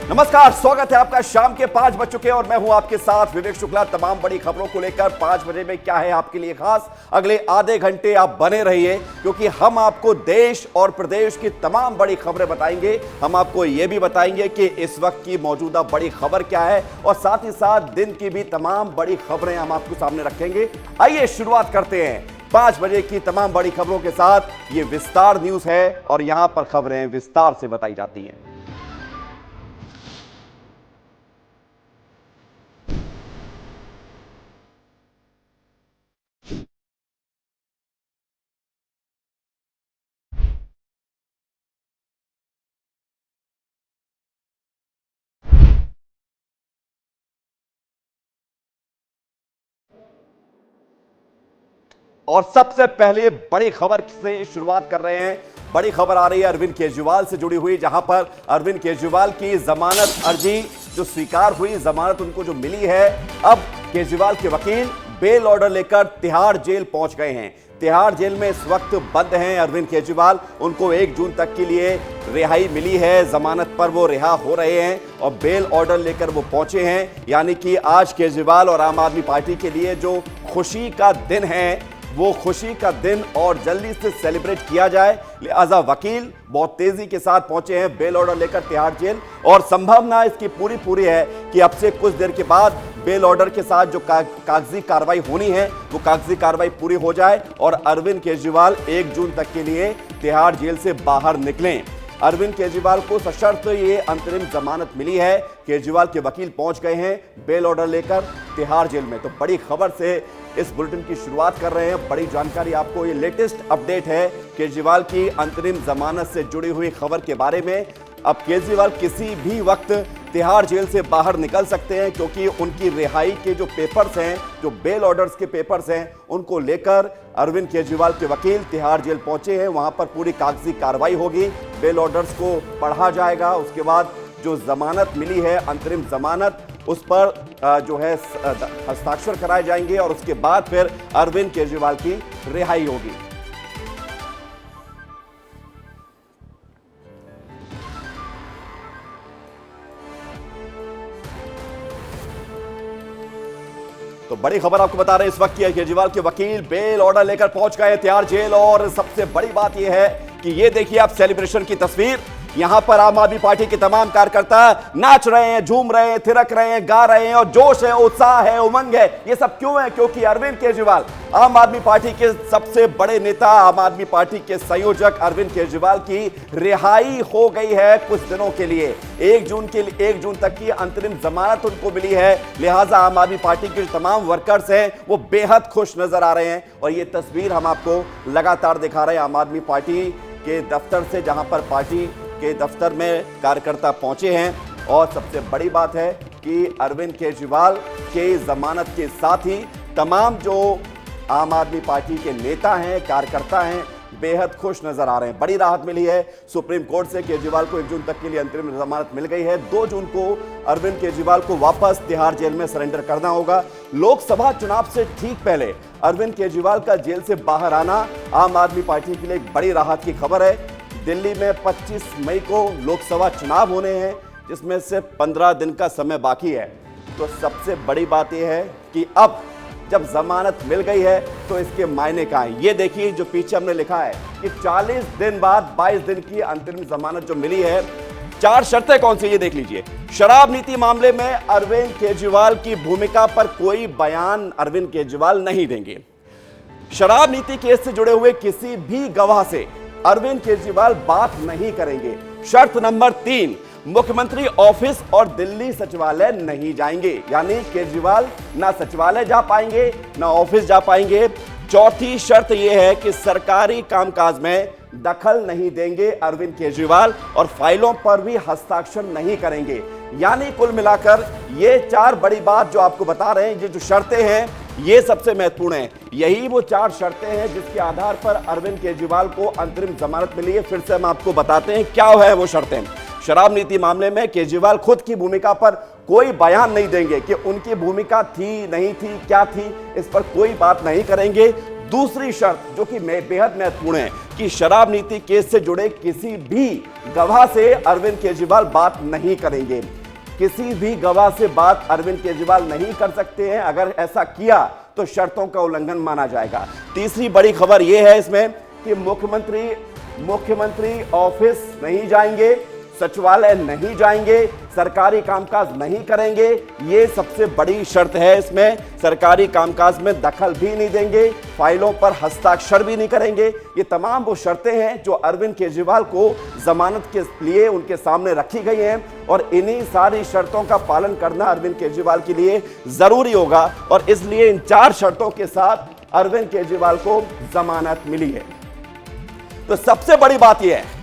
नमस्कार, स्वागत है आपका। शाम के 5 बज चुके हैं और मैं हूं आपके साथ विवेक शुक्ला। तमाम बड़ी खबरों को लेकर 5 बजे में क्या है आपके लिए खास, अगले आधे घंटे आप बने रहिए क्योंकि हम आपको देश और प्रदेश की तमाम बड़ी खबरें बताएंगे। हम आपको यह भी बताएंगे कि इस वक्त की मौजूदा बड़ी खबर क्या है और साथ ही साथ दिन की भी तमाम बड़ी खबरें हम आपको सामने रखेंगे। आइए शुरुआत करते हैं 5 बजे की तमाम बड़ी खबरों के साथ। ये विस्तार न्यूज है और यहां पर खबरें विस्तार से बताई जाती हैं। और सबसे पहले बड़ी खबर से शुरुआत कर रहे हैं। बड़ी खबर आ रही है अरविंद केजरीवाल से जुड़ी हुई, जहां पर अरविंद केजरीवाल की जमानत अर्जी जो स्वीकार हुई, जमानत उनको जो मिली है, अब केजरीवाल के वकील बेल ऑर्डर लेकर तिहाड़ जेल पहुंच गए हैं। तिहाड़ जेल में इस वक्त बंद हैं अरविंद केजरीवाल। उनको 1 जून तक के लिए रिहाई मिली है, जमानत पर वो रिहा हो रहे हैं और बेल ऑर्डर लेकर वो पहुंचे हैं। यानी कि आज केजरीवाल और आम आदमी पार्टी के लिए जो खुशी का दिन है, वो खुशी का दिन और जल्दी से सेलिब्रेट किया जाए, लिहाजा वकील बहुत तेजी के साथ पहुंचे हैं बेल ऑर्डर लेकर तिहाड़ जेल। और संभावना इसकी पूरी है कि अब से कुछ देर के बाद बेल ऑर्डर के साथ जो कागजी कार्रवाई होनी है वो कागजी कार्रवाई पूरी हो जाए और अरविंद केजरीवाल 1 जून तक के लिए तिहाड़ जेल से बाहर निकलें। अरविंद केजरीवाल को सशर्त ये अंतरिम जमानत मिली है। केजरीवाल के वकील पहुंच गए हैं बेल ऑर्डर लेकर तिहाड़ जेल में। तो बड़ी खबर से इस बुलेटिन की शुरुआत कर रहे हैं। बड़ी जानकारी आपको, ये लेटेस्ट अपडेट है केजरीवाल की अंतरिम जमानत से जुड़ी हुई खबर के बारे में। अब केजरीवाल किसी भी वक्त तिहाड़ जेल से बाहर निकल सकते हैं क्योंकि उनकी रिहाई के जो पेपर्स हैं, जो बेल ऑर्डर्स के पेपर्स हैं, उनको लेकर अरविंद केजरीवाल के वकील तिहाड़ जेल पहुंचे हैं। वहां पर पूरी कागजी कार्रवाई होगी, बेल ऑर्डर्स को पढ़ा जाएगा, उसके बाद जो जमानत मिली है अंतरिम जमानत, उस पर जो है हस्ताक्षर कराए जाएंगे और उसके बाद फिर अरविंद केजरीवाल की रिहाई होगी। तो बड़ी खबर आपको बता रहे हैं इस वक्त की, केजरीवाल के वकील बेल ऑर्डर लेकर पहुंच गए तिहाड़ जेल। और सबसे बड़ी बात यह है कि ये देखिए आप सेलिब्रेशन की तस्वीर। यहां पर आम आदमी पार्टी के तमाम कार्यकर्ता नाच रहे हैं, झूम रहे हैं, थिरक रहे हैं, गा रहे हैं और जोश है, उत्साह है, उमंग है। ये सब क्यों है? क्योंकि अरविंद केजरीवाल आम आदमी पार्टी के सबसे बड़े नेता, आम आदमी पार्टी के संयोजक अरविंद केजरीवाल की रिहाई हो गई है कुछ दिनों के लिए। 1 जून तक की अंतरिम जमानत उनको मिली है, लिहाजा आम आदमी पार्टी के तमाम वर्कर्स हैं वो बेहद खुश नजर आ रहे हैं। और ये तस्वीर हम आपको लगातार दिखा रहे हैं आम आदमी पार्टी के दफ्तर से, जहां पर पार्टी के दफ्तर में कार्यकर्ता पहुंचे हैं। और सबसे बड़ी बात है कि अरविंद केजरीवाल के जमानत के साथ ही तमाम जो आम आदमी पार्टी के नेता हैं, कार्यकर्ता हैं, बेहद खुश नजर आ रहे हैं। बड़ी राहत मिली है सुप्रीम कोर्ट से। केजरीवाल को 1 जून तक के लिए अंतरिम जमानत मिल गई है। 2 जून को अरविंद केजरीवाल को वापस तिहाड़ जेल में सरेंडर करना होगा। लोकसभा चुनाव से ठीक पहले अरविंद केजरीवाल का जेल से बाहर आना आम आदमी पार्टी के लिए एक बड़ी राहत की खबर है। दिल्ली में 25 मई को लोकसभा चुनाव होने हैं, जिसमें से 15 दिन का समय बाकी है। तो सबसे बड़ी बात यह है कि अब जब जमानत मिल गई है तो इसके मायने क्या है। ये देखिए जो पीछे हमने लिखा है कि 40 दिन बाद 22 दिन की अंतरिम जमानत जो मिली है। 4 शर्तें कौन सी, ये देख लीजिए। शराब नीति मामले में अरविंद केजरीवाल की भूमिका पर कोई बयान अरविंद केजरीवाल नहीं देंगे। शराब नीति केस से जुड़े हुए किसी भी गवाह से अरविंद केजरीवाल बात नहीं करेंगे। शर्त नंबर 3, मुख्यमंत्री ऑफिस और दिल्ली सचिवालय नहीं जाएंगे, यानी केजरीवाल ना सचिवालय जा पाएंगे ना ऑफिस जा पाएंगे। चौथी शर्त यह है कि सरकारी कामकाज में दखल नहीं देंगे अरविंद केजरीवाल और फाइलों पर भी हस्ताक्षर नहीं करेंगे। यानी कुल मिलाकर ये 4 बड़ी बात जो आपको बता रहे हैं, ये जो शर्तें हैं ये सबसे महत्वपूर्ण है। यही वो 4 शर्तें हैं जिसके आधार पर अरविंद केजरीवाल को अंतरिम जमानत मिली है। फिर से हम आपको बताते हैं क्या है वो शर्तें। शराब नीति मामले में केजरीवाल खुद की भूमिका पर कोई बयान नहीं देंगे कि उनकी भूमिका थी नहीं थी, क्या थी, इस पर कोई बात नहीं करेंगे। दूसरी शर्त जो कि बेहद महत्वपूर्ण है कि शराब नीति केस से जुड़े किसी भी गवाह से अरविंद केजरीवाल बात नहीं करेंगे। किसी भी गवाह से बात अरविंद केजरीवाल नहीं कर सकते हैं। अगर ऐसा किया तो शर्तों का उल्लंघन माना जाएगा। तीसरी बड़ी खबर यह है इसमें कि मुख्यमंत्री ऑफिस नहीं जाएंगे, सचिवालय नहीं जाएंगे, सरकारी कामकाज नहीं करेंगे। ये सबसे बड़ी शर्त है इसमें। सरकारी कामकाज में दखल भी नहीं देंगे, फाइलों पर हस्ताक्षर भी नहीं करेंगे। ये तमाम वो शर्तें हैं जो अरविंद केजरीवाल को जमानत के लिए उनके सामने रखी गई हैं और इन्हीं सारी शर्तों का पालन करना अरविंद केजरीवाल के लिए जरूरी होगा और इसलिए इन 4 शर्तों के साथ अरविंद केजरीवाल को जमानत मिली है। तो सबसे बड़ी बात यह है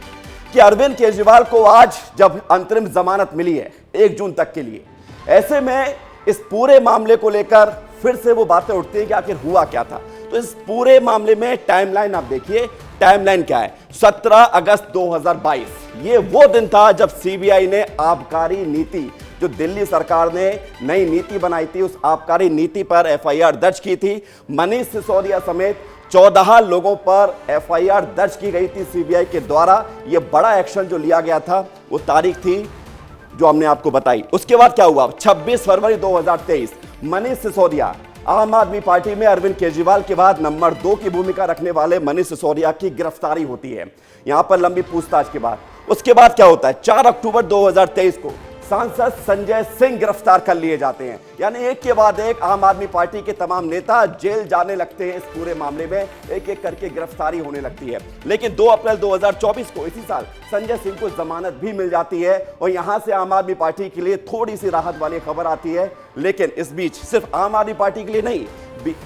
कि अरविंद केजरीवाल को आज जब अंतरिम जमानत मिली है 1 जून तक के लिए, ऐसे में इस पूरे मामले को लेकर फिर से वो बातें उठती हैं कि आखिर हुआ क्या था। तो इस पूरे मामले में टाइमलाइन आप देखिए, टाइमलाइन क्या है। 17 अगस्त 2022 ये वो दिन था जब सीबीआई ने आबकारी नीति, जो दिल्ली सरकार ने नई नीति बनाई थी, उस आबकारी नीति पर एफआईआर दर्ज की थी। मनीष सिसोदिया समेत 14 लोगों पर एफआईआर दर्ज की गई थी सीबीआई के द्वारा। यह बड़ा एक्शन जो लिया गया था वो तारीख थी जो हमने आपको बताई। उसके बाद क्या हुआ, 26 फरवरी 2023 मनीष सिसोदिया, आम आदमी पार्टी में अरविंद केजरीवाल के बाद नंबर 2 की भूमिका रखने वाले मनीष सिसोदिया की गिरफ्तारी होती है यहां पर लंबी पूछताछ के बाद। उसके बाद क्या होता है, 4 अक्टूबर 2023 को सांसद संजय सिंह गिरफ्तार कर लिए जाते हैं। यानी एक के बाद एक आम आदमी पार्टी के तमाम नेता जेल जाने लगते हैं। इस पूरे मामले में एक एक करके गिरफ्तारी होने लगती है। लेकिन 2 अप्रैल 2024 को इसी साल संजय सिंह को जमानत भी मिल जाती है और यहां से आम आदमी पार्टी के लिए थोड़ी सी राहत वाली खबर आती है। लेकिन इस बीच सिर्फ आम आदमी पार्टी के लिए नहीं,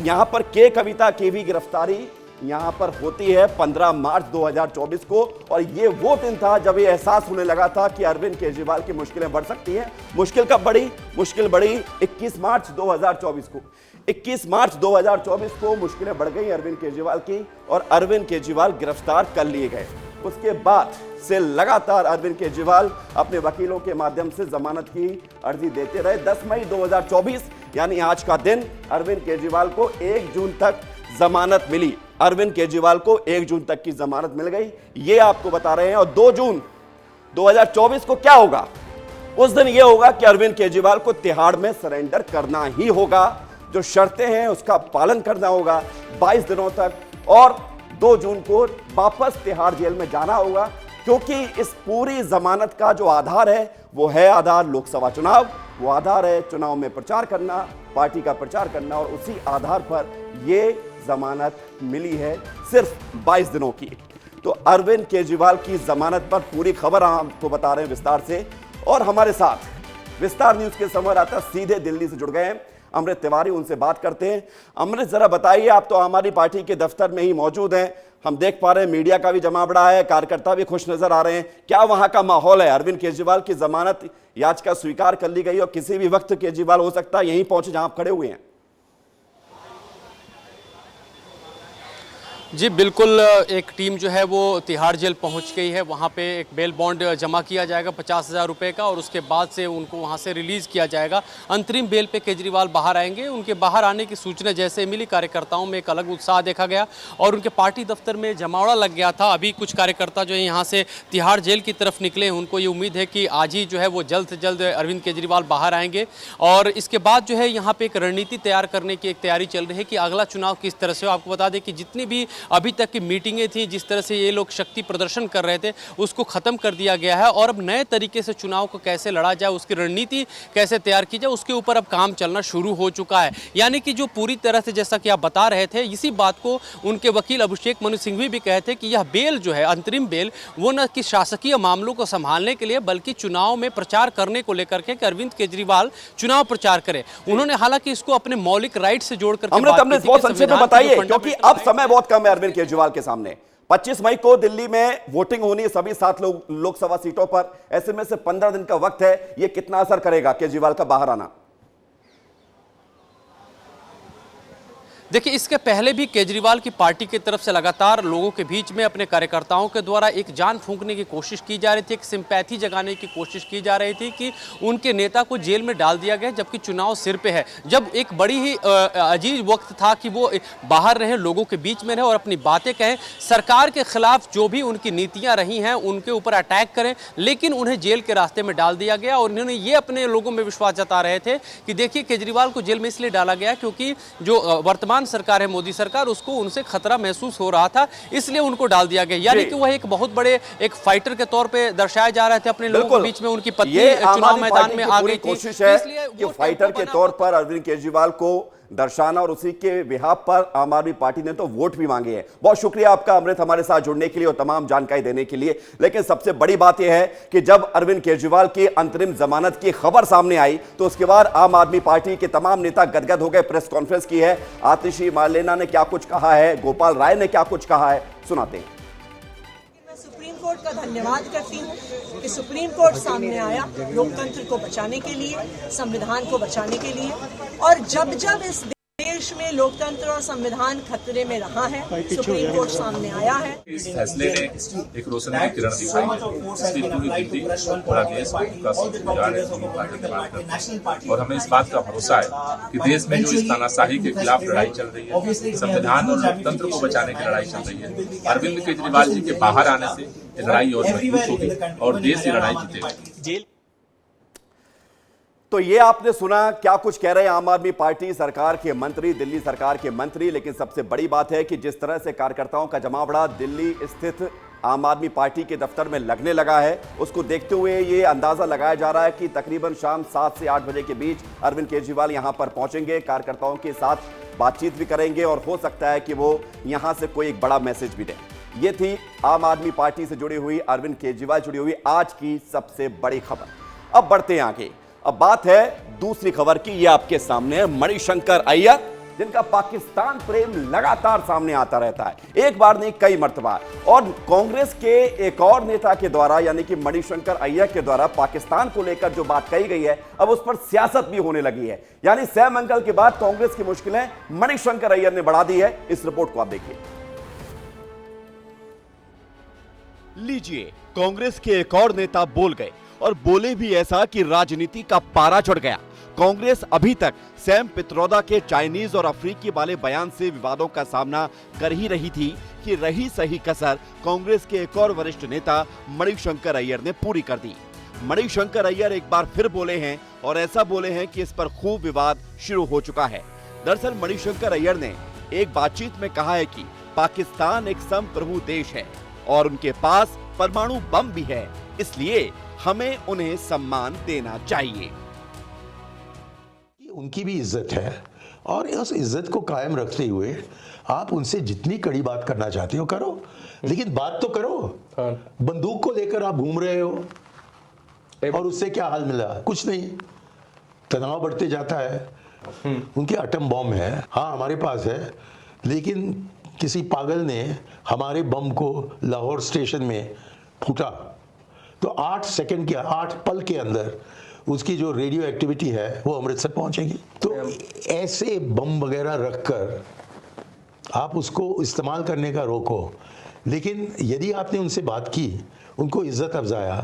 यहां पर के कविता की भी गिरफ्तारी यहां पर होती है 15 मार्च 2024 को। और ये वो दिन था जब ये एहसास होने लगा था कि अरविंद केजरीवाल की मुश्किलें बढ़ सकती हैं। मुश्किल बढ़ी 21 मार्च 2024 को। 21 मार्च 2024 को मुश्किलें बढ़ गई अरविंद केजरीवाल की और अरविंद केजरीवाल गिरफ्तार कर लिए गए। उसके बाद से लगातार अरविंद केजरीवाल अपने वकीलों के माध्यम से जमानत की अर्जी देते रहे। 10 मई 2024 यानी आज का दिन अरविंद केजरीवाल को 1 जून तक जमानत मिली। अरविंद केजरीवाल को 1 जून तक की जमानत मिल गई, ये आपको बता रहे हैं। और 2 जून 2024 को क्या होगा, उस दिन यह होगा कि अरविंद केजरीवाल को तिहाड़ में सरेंडर करना ही होगा। जो शर्तें हैं उसका पालन करना होगा 22 दिनों तक और 2 जून को वापस तिहाड़ जेल में जाना होगा। क्योंकि इस पूरी जमानत का जो आधार है वो है आधार लोकसभा चुनाव, वो आधार है चुनाव में प्रचार करना, पार्टी का प्रचार करना और उसी आधार पर ये जमानत मिली है सिर्फ 22 दिनों की। तो अरविंद केजरीवाल की जमानत पर पूरी खबर आपको बता रहे हैं विस्तार से। और हमारे साथ विस्तार न्यूज के संवाददाता सीधे दिल्ली से जुड़ गए हैं अमृत तिवारी, उनसे बात करते हैं। अमृत, जरा बताइए, आप तो हमारी पार्टी के दफ्तर में ही मौजूद हैं, हम देख पा रहे हैं मीडिया का भी जमावड़ा है, कार्यकर्ता भी खुश नजर आ रहे हैं, क्या वहां का माहौल है? अरविंद केजरीवाल की जमानत याचिका स्वीकार कर ली गई और किसी भी वक्त केजरीवाल हो सकता है यहीं पहुंचे जहां आप खड़े हुए हैं। जी बिल्कुल, एक टीम जो है वो तिहाड़ जेल पहुंच गई है। वहां पे एक बेल बॉन्ड जमा किया जाएगा 50,000 रुपये का और उसके बाद से उनको वहां से रिलीज़ किया जाएगा। अंतरिम बेल पे केजरीवाल बाहर आएंगे। उनके बाहर आने की सूचना जैसे मिली, कार्यकर्ताओं में एक अलग उत्साह देखा गया और उनके पार्टी दफ्तर में जमावड़ा लग गया था। अभी कुछ कार्यकर्ता जो है यहाँ से तिहाड़ जेल की तरफ निकले, उनको ये उम्मीद है कि आज ही जो है वो जल्द से जल्द अरविंद केजरीवाल बाहर आएंगे। और इसके बाद जो है यहाँ पर एक रणनीति तैयार करने की एक तैयारी चल रही है कि अगला चुनाव किस तरह से। आपको बता दें कि जितनी भी अभी तक की मीटिंगें थी, जिस तरह से ये लोग शक्ति प्रदर्शन कर रहे थे, उसको खत्म कर दिया गया है और अब नए तरीके से चुनाव को कैसे लड़ा जाए, उसकी रणनीति कैसे तैयार की जाए, उसके ऊपर अब काम चलना शुरू हो चुका है। यानी कि जो पूरी तरह से, जैसा कि आप बता रहे थे, इसी बात को उनके वकील अभिषेक मनु सिंघवी भी कहे थे कि यह बेल जो है, अंतरिम बेल, वो न कि शासकीय मामलों को संभालने के लिए बल्कि चुनाव में प्रचार करने को लेकर के, कि अरविंद केजरीवाल चुनाव प्रचार करे। उन्होंने हालांकि इसको अपने मौलिक राइट से जोड़कर बहुत संक्षेप में बताइए, क्योंकि अब समय बहुत कम है अरविंद केजरीवाल के सामने। 25 मई को दिल्ली में वोटिंग होनी है सभी 7 लोकसभा सीटों पर। ऐसे में से 15 दिन का वक्त है, यह कितना असर करेगा केजरीवाल का बाहर आना? देखिए, इसके पहले भी केजरीवाल की पार्टी की तरफ से लगातार लोगों के बीच में अपने कार्यकर्ताओं के द्वारा एक जान फूंकने की कोशिश की जा रही थी, एक सिंपैथी जगाने की कोशिश की जा रही थी कि उनके नेता को जेल में डाल दिया गया जबकि चुनाव सिर पे है। जब एक बड़ी ही अजीब वक्त था कि वो बाहर रहे, लोगों के बीच में रहे और अपनी बातें कहें, सरकार के खिलाफ जो भी उनकी नीतियां रही हैं उनके ऊपर अटैक करें, लेकिन उन्हें जेल के रास्ते में डाल दिया गया। और उन्होंने ये अपने लोगों में विश्वास जता रहे थे कि देखिए, केजरीवाल को जेल में इसलिए डाला गया क्योंकि जो वर्तमान सरकार है, मोदी सरकार, उसको उनसे खतरा महसूस हो रहा था, इसलिए उनको डाल दिया गया। यानी कि वह एक बहुत बड़े एक फाइटर के तौर पे दर्शाए जा रहे थे अपने लोगों के बीच में। उनकी पत्नी चुनाव मैदान में आ गई थी, इसलिए कि फाइटर के तौर पर अरविंद केजरीवाल को दर्शाना और उसी के बिहाफ पर आम आदमी पार्टी ने तो वोट भी मांगे हैं। बहुत शुक्रिया आपका अमृत, हमारे साथ जुड़ने के लिए और तमाम जानकारी देने के लिए। लेकिन सबसे बड़ी बात यह है कि जब अरविंद केजरीवाल की अंतरिम जमानत की खबर सामने आई तो उसके बाद आम आदमी पार्टी के तमाम नेता गदगद हो गए। प्रेस कॉन्फ्रेंस की है, आतिशी मार्लेना ने क्या कुछ कहा है, गोपाल राय ने क्या कुछ कहा है, सुनाते हैं। सुप्रीम कोर्ट का धन्यवाद करती हूँ कि सुप्रीम कोर्ट सामने आया लोकतंत्र को बचाने के लिए, संविधान को बचाने के लिए। और जब जब इस देश में लोकतंत्र और संविधान खतरे में रहा है, सुप्रीम कोर्ट सामने आया है। इस फैसले ने एक रोशनी की किरण दिखाई है। इसलिए पूरी दिल्ली, पूरा देश का शुक्रगुजार है और हमें इस बात का भरोसा है कि देश में जो इस तानाशाही के खिलाफ लड़ाई चल रही है, संविधान और लोकतंत्र को बचाने की लड़ाई चल रही है, अरविंद केजरीवाल जी के बाहर आने से ये लड़ाई और मजबूत होगी और देश ये लड़ाई जीतेगा। तो ये आपने सुना क्या कुछ कह रहे हैं आम आदमी पार्टी सरकार के मंत्री, दिल्ली सरकार के मंत्री। लेकिन सबसे बड़ी बात है कि जिस तरह से कार्यकर्ताओं का जमावड़ा दिल्ली स्थित आम आदमी पार्टी के दफ्तर में लगने लगा है, उसको देखते हुए ये अंदाजा लगाया जा रहा है कि तकरीबन शाम 7 से 8 बजे के बीच अरविंद केजरीवाल यहां पर पहुंचेंगे, कार्यकर्ताओं के साथ बातचीत भी करेंगे और हो सकता है कि वो यहां से कोई एक बड़ा मैसेज भी दें। ये थी आम आदमी पार्टी से जुड़ी हुई, अरविंद केजरीवाल जुड़ी हुई आज की सबसे बड़ी खबर। अब बढ़ते हैं आगे। अब बात है दूसरी खबर की। ये आपके सामने है मणिशंकर अय्यर, जिनका पाकिस्तान प्रेम लगातार सामने आता रहता है, एक बार नहीं कई मर्तबा। और कांग्रेस के एक और नेता के द्वारा यानी कि मणिशंकर अय्यर के द्वारा पाकिस्तान को लेकर जो बात कही गई है, अब उस पर सियासत भी होने लगी है। यानी सैम अंकल के बाद कांग्रेस की मुश्किलें मणिशंकर अय्यर ने बढ़ा दी है। इस रिपोर्ट को आप देखिए। लीजिए, कांग्रेस के एक और नेता बोल गए और बोले भी ऐसा कि राजनीति का पारा चढ़ गया। कांग्रेस अभी तक सैम पित्रोदा के चाइनीज और अफ्रीकी वाले बयान से विवादों का सामना कर ही रही थी कि रही सही कसर कांग्रेस के एक और वरिष्ठ नेता मणिशंकर अय्यर ने पूरी कर दी। मणिशंकर अय्यर एक बार फिर बोले हैं और ऐसा बोले हैं कि इस पर खूब विवाद शुरू हो चुका है। दरअसल मणिशंकर अय्यर ने एक बातचीत में कहा है कि पाकिस्तान एक संप्रभु देश है और उनके पास परमाणु बम भी है, इसलिए हमें उन्हें सम्मान देना चाहिए। उनकी भी इज्जत है और उस इज्जत को कायम रखते हुए आप उनसे जितनी कड़ी बात करना चाहते हो करो, लेकिन बात तो करो। बंदूक को लेकर आप घूम रहे हो और उससे क्या हाल मिला? कुछ नहीं, तनाव बढ़ते जाता है। उनके एटम बम है, हाँ हमारे पास है, लेकिन किसी पागल ने हमारे बम को लाहौर स्टेशन में फूटा तो 8 सेकंड के 8 पल के अंदर उसकी जो रेडियो एक्टिविटी है वो अमृतसर पहुंचेगी। तो ऐसे बम वगैरह रखकर आप उसको इस्तेमाल करने का रोको, लेकिन यदि आपने उनसे बात की, उनको इज्जत अफजाया,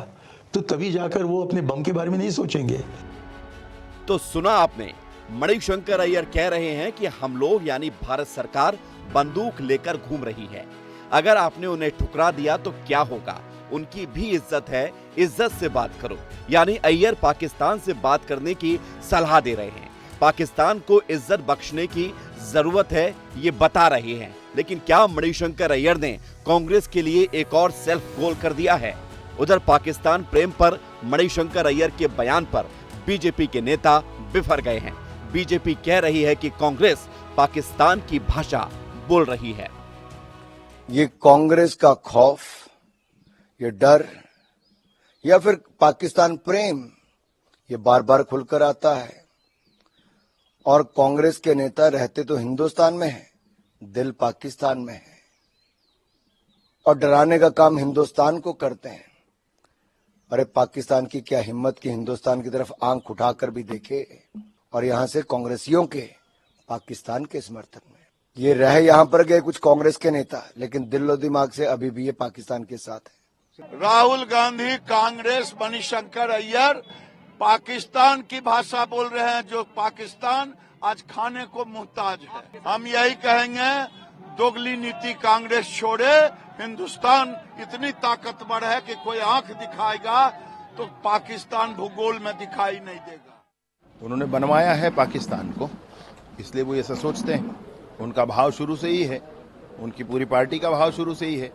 तो तभी जाकर वो अपने बम के बारे में नहीं सोचेंगे। तो सुना आपने, मणिशंकर अय्यर कह रहे हैं कि हम लोग यानी भारत सरकार बंदूक लेकर घूम रही है। अगर आपने उन्हें ठुकरा दिया तो क्या होगा? उनकी भी इज्जत है, इज्जत से बात करो। यानी अय्यर पाकिस्तान से बात करने की सलाह दे रहे हैं, पाकिस्तान को इज्जत बख्शने की जरूरत है ये बता रहे हैं। लेकिन क्या मणिशंकर अय्यर ने कांग्रेस के लिए एक और सेल्फ गोल कर दिया है? उधर पाकिस्तान प्रेम पर मणिशंकर अय्यर के बयान पर बीजेपी के नेता बिफर गए हैं। बीजेपी कह रही है कि कांग्रेस पाकिस्तान की भाषा बोल रही है। ये कांग्रेस का खौफ, ये डर या फिर पाकिस्तान प्रेम, ये बार बार खुलकर आता है। और कांग्रेस के नेता रहते तो हिंदुस्तान में हैं, दिल पाकिस्तान में है और डराने का काम हिंदुस्तान को करते हैं। अरे पाकिस्तान की क्या हिम्मत कि हिंदुस्तान की तरफ आंख उठाकर भी देखे और यहां से कांग्रेसियों के पाकिस्तान के समर्थन में। ये रहे यहां पर गए कुछ कांग्रेस के नेता, लेकिन दिल और दिमाग से अभी भी ये पाकिस्तान के साथ है। राहुल गांधी, कांग्रेस, मणिशंकर अय्यर पाकिस्तान की भाषा बोल रहे हैं, जो पाकिस्तान आज खाने को मुहताज है। हम यही कहेंगे, दोगली नीति कांग्रेस छोड़े। हिंदुस्तान इतनी ताकतवर है कि कोई आंख दिखाएगा तो पाकिस्तान भूगोल में दिखाई नहीं देगा। उन्होंने बनवाया है पाकिस्तान को, इसलिए वो ऐसा सोचते हैं। उनका भाव शुरू से ही है, उनकी पूरी पार्टी का भाव शुरू से ही है,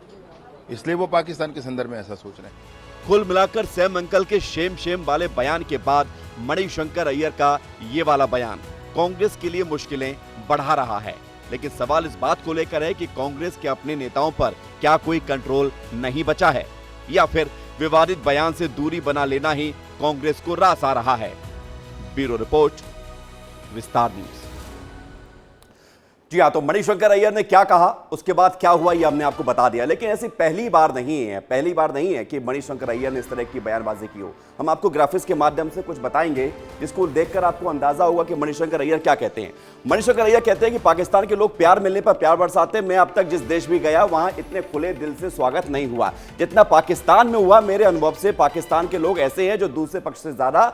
इसलिए वो पाकिस्तान के संदर्भ में ऐसा सोच रहे हैं। कुल मिलाकर सैम अंकल के शेम वाले बयान के बाद मणिशंकर अय्यर का ये वाला बयान कांग्रेस के लिए मुश्किलें बढ़ा रहा है। लेकिन सवाल इस बात को लेकर है कि कांग्रेस के अपने नेताओं पर क्या कोई कंट्रोल नहीं बचा है, या फिर विवादित बयान से दूरी बना लेना ही कांग्रेस को रास आ रहा है। ब्यूरो रिपोर्ट, विस्तार न्यूज। जी हाँ, तो मणिशंकर अय्यर ने क्या कहा, उसके बाद क्या हुआ, ये हमने आपको बता दिया। लेकिन ऐसी पहली बार नहीं है कि मणिशंकर अय्यर ने इस तरह की बयानबाजी की हो। हम आपको ग्राफिक्स के माध्यम से कुछ बताएंगे जिसको देखकर आपको अंदाजा होगा कि मणिशंकर अय्यर क्या कहते हैं। मणिशंकर अय्यर कहते हैं कि पाकिस्तान के लोग प्यार मिलने पर प्यार बरसाते हैं। मैं अब तक जिस देश भी गया वहां इतने खुले दिल से स्वागत नहीं हुआ जितना पाकिस्तान में हुआ। मेरे अनुभव से पाकिस्तान के लोग ऐसे हैं जो दूसरे पक्ष से ज्यादा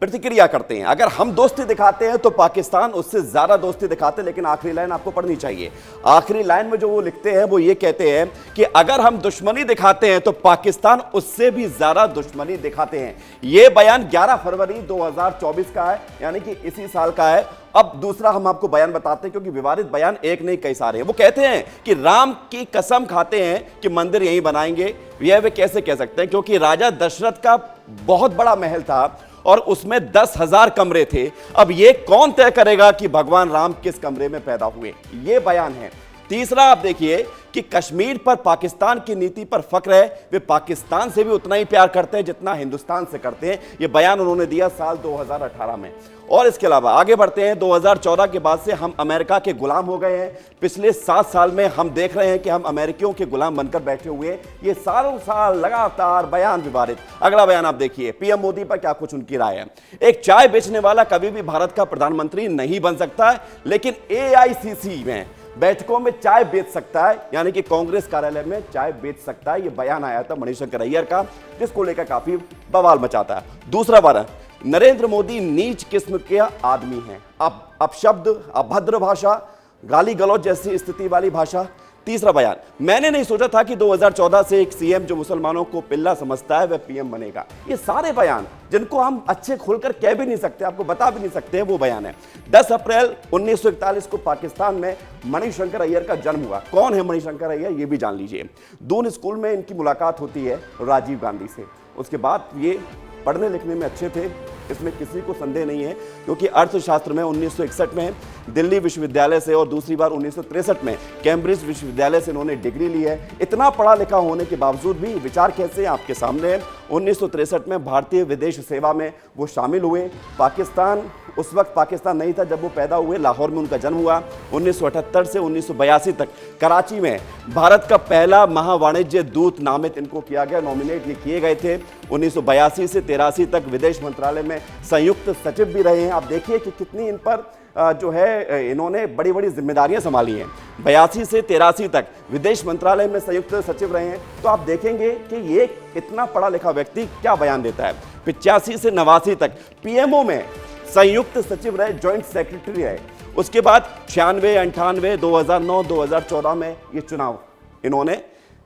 प्रतिक्रिया करते हैं। अगर हम दोस्ती दिखाते हैं तो पाकिस्तान उससे ज्यादा दोस्ती दिखाते हैं। लेकिन आखिरी लाइन आपको पढ़नी चाहिए। आखिरी लाइन में जो वो लिखते हैं वो ये कहते हैं कि अगर हम दुश्मनी दिखाते हैं तो पाकिस्तान उससे भी ज्यादा दुश्मनी दिखाते हैं। ये बयान 11 फरवरी 2024 का है, यानी कि इसी साल का है। अब दूसरा हम आपको बयान बताते हैं, क्योंकि विवादित बयान एक नहीं कई सारे हैं। वो कहते हैं कि राम की कसम खाते हैं कि मंदिर यहीं बनाएंगे। यह वे कैसे कह सकते हैं, क्योंकि राजा दशरथ का बहुत बड़ा महल था और उसमें 10,000 कमरे थे। अब ये कौन तय करेगा कि भगवान राम किस कमरे में पैदा हुए, ये बयान है। तीसरा आप देखिए कि कश्मीर पर पाकिस्तान की नीति पर फख्र है। वे पाकिस्तान से भी उतना ही प्यार करते हैं जितना हिंदुस्तान से करते हैं। ये बयान उन्होंने दिया साल 2018 में। और इसके अलावा आगे बढ़ते हैं, 2014 के बाद से हम अमेरिका के गुलाम हो गए हैं। पिछले 7 साल में हम देख रहे हैं कि हम अमेरिकियों के गुलाम बनकर बैठे हुए हैं। ये सालों साल लगातार बयान विवादित। अगला बयान आप देखिए, पीएम मोदी पर क्या कुछ उनकी राय है। एक चाय बेचने वाला कभी भी भारत का प्रधानमंत्री नहीं बन सकता है, लेकिन AICC में बैठकों में चाय बेच सकता है, यानी कि कांग्रेस कार्यालय में चाय बेच सकता है। यह बयान आया था मणिशंकर अय्यर का, जिसको लेकर काफी बवाल मचाता है। दूसरा बयान, नरेंद्र मोदी नीच किस्म के आदमी हैं। अब अपशब्द, अभद्र भाषा, गाली गलौज जैसी स्थिति वाली भाषा। तीसरा बयान, मैंने नहीं सोचा था कि 2014 से एक सीएम जो मुसलमानों को पिल्ला समझता है वह पीएम बनेगा। ये सारे बयान जिनको हम अच्छे खोलकर कह भी नहीं सकते, आपको बता भी नहीं सकते हैं, वो बयान है। 10 अप्रैल 1941 को पाकिस्तान में मणिशंकर अय्यर का जन्म हुआ। कौन है मणिशंकर अय्यर, ये भी जान लीजिए। दून स्कूल में इनकी मुलाकात होती है राजीव गांधी से। उसके बाद ये पढ़ने लिखने में अच्छे थे, इसमें किसी को संदेह नहीं है, क्योंकि अर्थशास्त्र में 1961 में दिल्ली विश्वविद्यालय से और दूसरी बार 1963 में कैम्ब्रिज विश्वविद्यालय से इन्होंने डिग्री ली है। इतना पढ़ा लिखा होने के बावजूद भी विचार कैसे आपके सामने है। 1963 में भारतीय विदेश सेवा में वो शामिल हुए। पाकिस्तान, उस वक्त पाकिस्तान नहीं था जब वो पैदा हुए, लाहौर में उनका जन्म हुआ। 1978 से 1982 तक कराची में भारत का पहला महावाणिज्य दूत नामित इनको किया गया, नॉमिनेट ये किए गए थे। 1982 से 83 तक विदेश मंत्रालय में संयुक्त सचिव भी रहे हैं। आप देखिए कि कितनी इन पर जो है इन्होंने बड़ी बड़ी जिम्मेदारियां संभाली हैं। 82 से 83 तक विदेश मंत्रालय में संयुक्त सचिव रहे हैं। तो आप देखेंगे कि ये इतना पढ़ा लिखा व्यक्ति क्या बयान देता है। 85 से 89 तक पीएमओ में संयुक्त सचिव रहे, ज्वाइंट सेक्रेटरी रहे। उसके बाद 96, 98, 2009, 2014 में ये चुनाव इन्होंने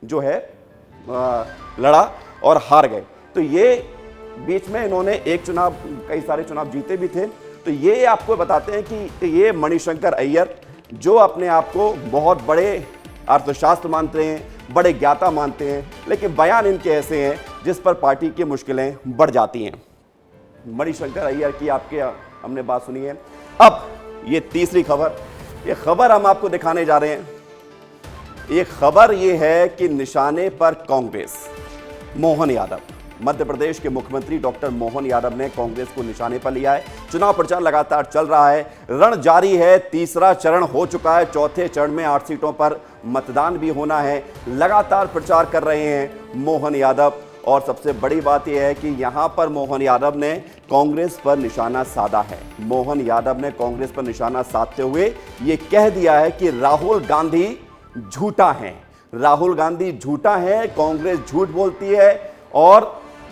जो है लड़ा और हार गए। तो ये बीच में इन्होंने एक चुनाव, कई सारे चुनाव जीते भी थे। तो ये आपको बताते हैं कि ये मणिशंकर अय्यर जो अपने आप को बहुत बड़े अर्थशास्त्र मानते हैं, बड़े ज्ञाता मानते हैं, लेकिन बयान इनके ऐसे हैं जिस पर पार्टी की मुश्किलें बढ़ जाती हैं। मणिशंकर अय्यर की आपके हमने बात सुनी है। अब ये तीसरी खबर, ये खबर हम आपको दिखाने जा रहे हैं। ये खबर ये है कि निशाने पर कांग्रेस। मोहन यादव, मध्य प्रदेश के मुख्यमंत्री डॉक्टर मोहन यादव ने कांग्रेस को निशाने पर लिया है। चुनाव प्रचार लगातार चल रहा है, रण जारी है। तीसरा चरण हो चुका है, चौथे चरण में 8 सीटों पर मतदान भी होना है। लगातार प्रचार कर रहे हैं मोहन यादव और सबसे बड़ी बात यह है कि यहां पर मोहन यादव ने कांग्रेस पर निशाना साधा है। मोहन यादव ने कांग्रेस पर निशाना साधते हुए यह कह दिया है कि राहुल गांधी झूठा है, राहुल गांधी झूठा है, कांग्रेस झूठ बोलती है और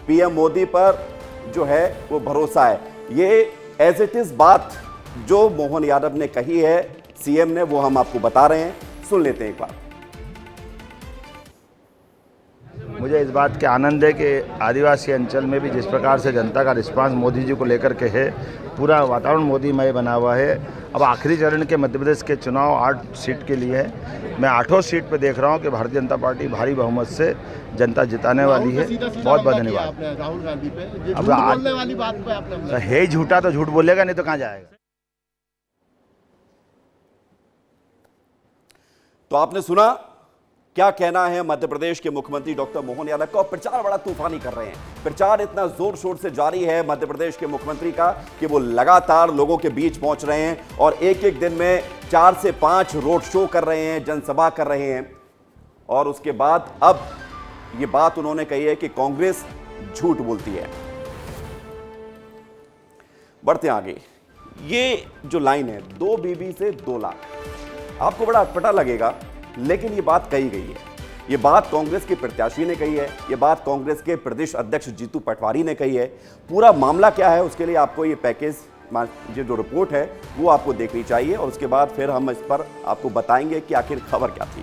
पीएम मोदी पर जो है वो भरोसा है। ये एज इट इज बात जो मोहन यादव ने कही है सीएम ने, वो हम आपको बता रहे हैं, सुन लेते हैं एक बार। मुझे इस बात के आनंद है कि आदिवासी अंचल में भी जिस प्रकार से जनता का रिस्पांस मोदी जी को लेकर के है, पूरा वातावरण मोदीमय बना हुआ है। अब आखिरी चरण के मध्य प्रदेश के चुनाव 8 सीट के लिए है। मैं 8 सीट पे देख रहा हूं कि भारतीय जनता पार्टी भारी बहुमत से जनता जिताने वाली है। बहुत बहुत धन्यवाद। राहुल गांधी पे अब बोलने वाली बात पे आपने है झूठा तो झूठ बोलेगा, नहीं तो कहाँ जाएगा। तो आपने सुना क्या कहना है मध्य प्रदेश के मुख्यमंत्री डॉक्टर मोहन यादव का। प्रचार बड़ा तूफानी कर रहे हैं, प्रचार इतना जोर शोर से जारी है मध्य प्रदेश के मुख्यमंत्री का कि वो लगातार लोगों के बीच पहुंच रहे हैं और एक एक दिन में 4 से 5 रोड शो कर रहे हैं, जनसभा कर रहे हैं। और उसके बाद अब ये बात उन्होंने कही है कि कांग्रेस झूठ बोलती है। बढ़ते आगे, ये जो लाइन है 2 बीबी से 2 लाख, आपको बड़ा अटपटा लगेगा लेकिन ये बात कही गई है। ये बात कांग्रेस के प्रत्याशी ने कही है, ये बात कांग्रेस के प्रदेश अध्यक्ष जीतू पटवारी ने कही है। पूरा मामला क्या है उसके लिए आपको ये पैकेज, ये जो रिपोर्ट है वो आपको देखनी चाहिए और उसके बाद फिर हम इस पर आपको बताएंगे कि आखिर खबर क्या थी।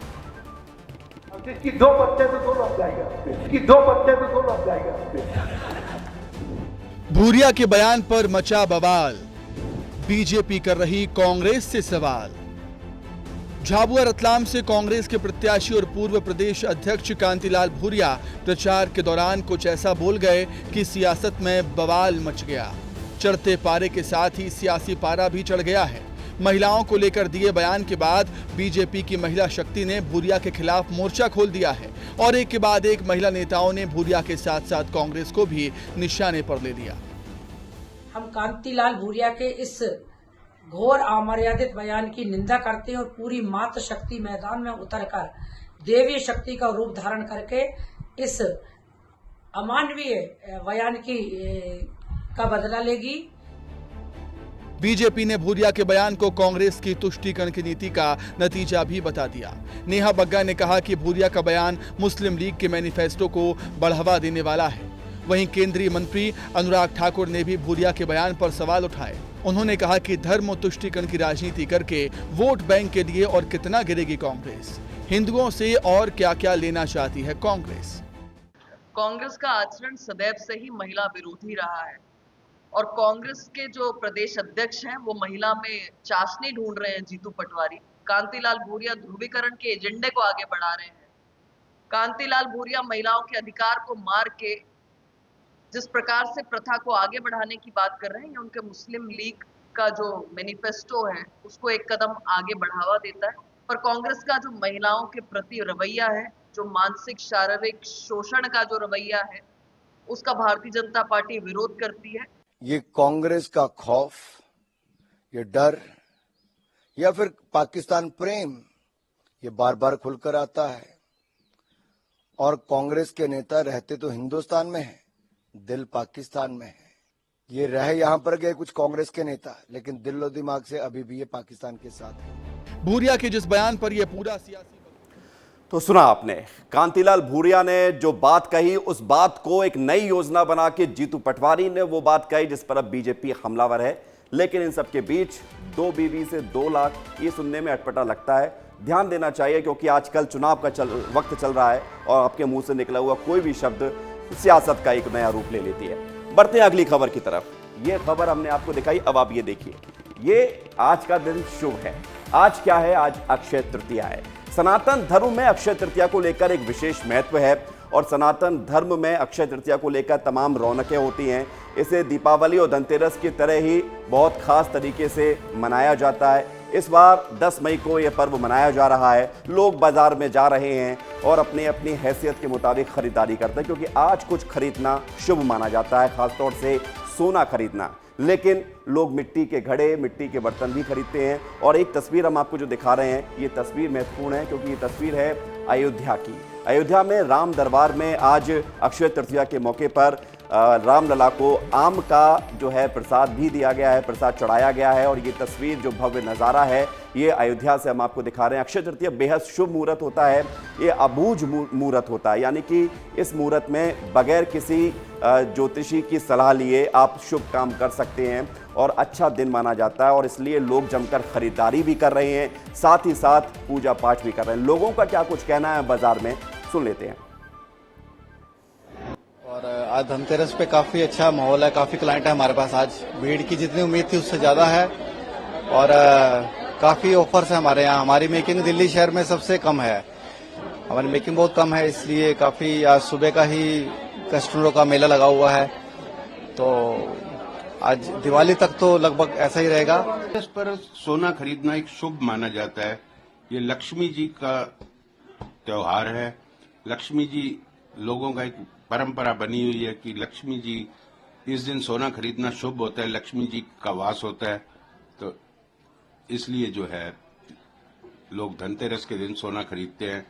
जिसकी 2 बच्चे तो 2 लग जाएगा, जिसकी 2 बच्चे तो 2 लग जाएगा। भूरिया के बयान पर मचा बवाल, बीजेपी कर रही कांग्रेस से सवाल। झाबुआ रतलाम से कांग्रेस के प्रत्याशी और पूर्व प्रदेश अध्यक्ष कांतिलाल भूरिया प्रचार के दौरान कुछ ऐसा बोल गए कि सियासत में बवाल मच गया। चढ़ते पारे के साथ ही सियासी पारा भी चढ़ गया है। महिलाओं को लेकर दिए बयान के बाद बीजेपी की महिला शक्ति ने भूरिया के खिलाफ मोर्चा खोल दिया है और एक के बाद एक महिला नेताओं ने भूरिया के साथ साथ कांग्रेस को भी निशाने पर ले लिया। हम कांतिलाल भूरिया के इस घोर अमर्यादित बयान की निंदा करते हैं और पूरी मातृ शक्ति मैदान में उतरकर देवीय शक्ति का रूप धारण करके इस अमानवीय बयान का बदला लेगी। बीजेपी ने भूरिया के बयान को कांग्रेस की तुष्टीकरण की नीति का नतीजा भी बता दिया। नेहा बग्गा ने कहा कि भूरिया का बयान मुस्लिम लीग के मैनिफेस्टो को बढ़ावा देने वाला है। वहीं केंद्रीय मंत्री अनुराग ठाकुर ने भी भूरिया के बयान पर सवाल उठाए। उन्होंने कहा कि धर्म तुष्टीकरण की राजनीति करके वोट बैंक के लिए और कितना गिरेगी कांग्रेस, हिंदुओं से और क्या क्या लेना चाहती है कांग्रेस। कांग्रेस का आचरण सदैव से ही महिला विरोधी रहा है और कांग्रेस के जो प्रदेश अध्यक्ष हैं वो महिला में चाशनी ढूंढ रहे हैं। जीतू पटवारी, कांतिलाल भूरिया ध्रुवीकरण के एजेंडे को आगे बढ़ा रहे हैं। कांतिलाल भूरिया महिलाओं के अधिकार को मार के जिस प्रकार से प्रथा को आगे बढ़ाने की बात कर रहे हैं, उनके मुस्लिम लीग का जो मैनिफेस्टो है उसको एक कदम आगे बढ़ावा देता है। पर कांग्रेस का जो महिलाओं के प्रति रवैया है, जो मानसिक शारीरिक शोषण का जो रवैया है, उसका भारतीय जनता पार्टी विरोध करती है। ये कांग्रेस का खौफ, ये डर या फिर पाकिस्तान प्रेम, ये बार बार खुलकर आता है। और कांग्रेस के नेता रहते तो हिंदुस्तान में है, दिल पाकिस्तान में है। ये रहे यहां पर गए कुछ कांग्रेस के नेता, लेकिन दिल और दिमाग से अभी भी ये पाकिस्तान के साथ है। भूरिया के जिस बयान पर यह पूरा सियासी, तो सुना आपने, कांतिलाल भूरिया ने जो बात कही उस बात को एक नई योजना बना के जीतू पटवारी ने वो बात कही जिस पर अब बीजेपी हमलावर है। लेकिन इन सबके बीच 2 बीबी से 2 लाख, ये सुनने में अटपटा लगता है। ध्यान देना चाहिए क्योंकि आजकल चुनाव का वक्त चल रहा है और आपके मुंह से निकला हुआ कोई भी शब्द सियासत का एक नया रूप ले लेती है। बढ़ते हैं अगली खबर की तरफ। ये खबर हमने आपको दिखाई, अब आप ये देखिए। ये आज का दिन शुभ है। आज क्या है? आज अक्षय तृतीया है। सनातन धर्म में अक्षय तृतीया को लेकर एक विशेष महत्व है और सनातन धर्म में अक्षय तृतीया को लेकर तमाम रौनकें होती हैं। इसे दीपावली और धनतेरस की तरह ही बहुत खास तरीके से मनाया जाता है। इस बार 10 मई को यह पर्व मनाया जा रहा है। लोग बाजार में जा रहे हैं और अपनी अपनी हैसियत के मुताबिक खरीदारी करते हैं क्योंकि आज कुछ खरीदना शुभ माना जाता है, खासतौर से सोना खरीदना। लेकिन लोग मिट्टी के घड़े, मिट्टी के बर्तन भी खरीदते हैं। और एक तस्वीर हम आपको जो दिखा रहे हैं, ये तस्वीर महत्वपूर्ण है क्योंकि ये तस्वीर है अयोध्या की। अयोध्या में राम दरबार में आज अक्षय तृतीया के मौके पर रामलला को आम का जो है प्रसाद भी दिया गया है, प्रसाद चढ़ाया गया है। और ये तस्वीर जो भव्य नज़ारा है ये अयोध्या से हम आपको दिखा रहे हैं। अक्षय तृतीया बेहद शुभ मुहूर्त होता है, ये अबूझ मुहूर्त होता है, यानी कि इस मुहूर्त में बगैर किसी ज्योतिषी की सलाह लिए आप शुभ काम कर सकते हैं और अच्छा दिन माना जाता है। और इसलिए लोग जमकर खरीदारी भी कर रहे हैं, साथ ही साथ पूजा पाठ भी कर रहे हैं। लोगों का क्या कुछ कहना है बाजार में, सुन लेते हैं। और आज धनतेरस पे काफी अच्छा माहौल है, काफी क्लाइंट है हमारे पास। आज भीड़ की जितनी उम्मीद थी उससे ज्यादा है और काफी ऑफर्स है हमारे यहाँ। हमारी मेकिंग दिल्ली शहर में सबसे कम है, हमारी मेकिंग बहुत कम है, इसलिए काफी आज सुबह का ही कस्टमरों का मेला लगा हुआ है। तो आज दिवाली तक तो लगभग ऐसा ही रहेगा। इस पर सोना खरीदना एक शुभ माना जाता है। ये लक्ष्मी जी का त्योहार है। लक्ष्मी जी लोगों का एक परंपरा बनी हुई है कि लक्ष्मी जी इस दिन सोना खरीदना शुभ होता है, लक्ष्मी जी का वास होता है। तो इसलिए जो है लोग धनतेरस के दिन सोना खरीदते हैं।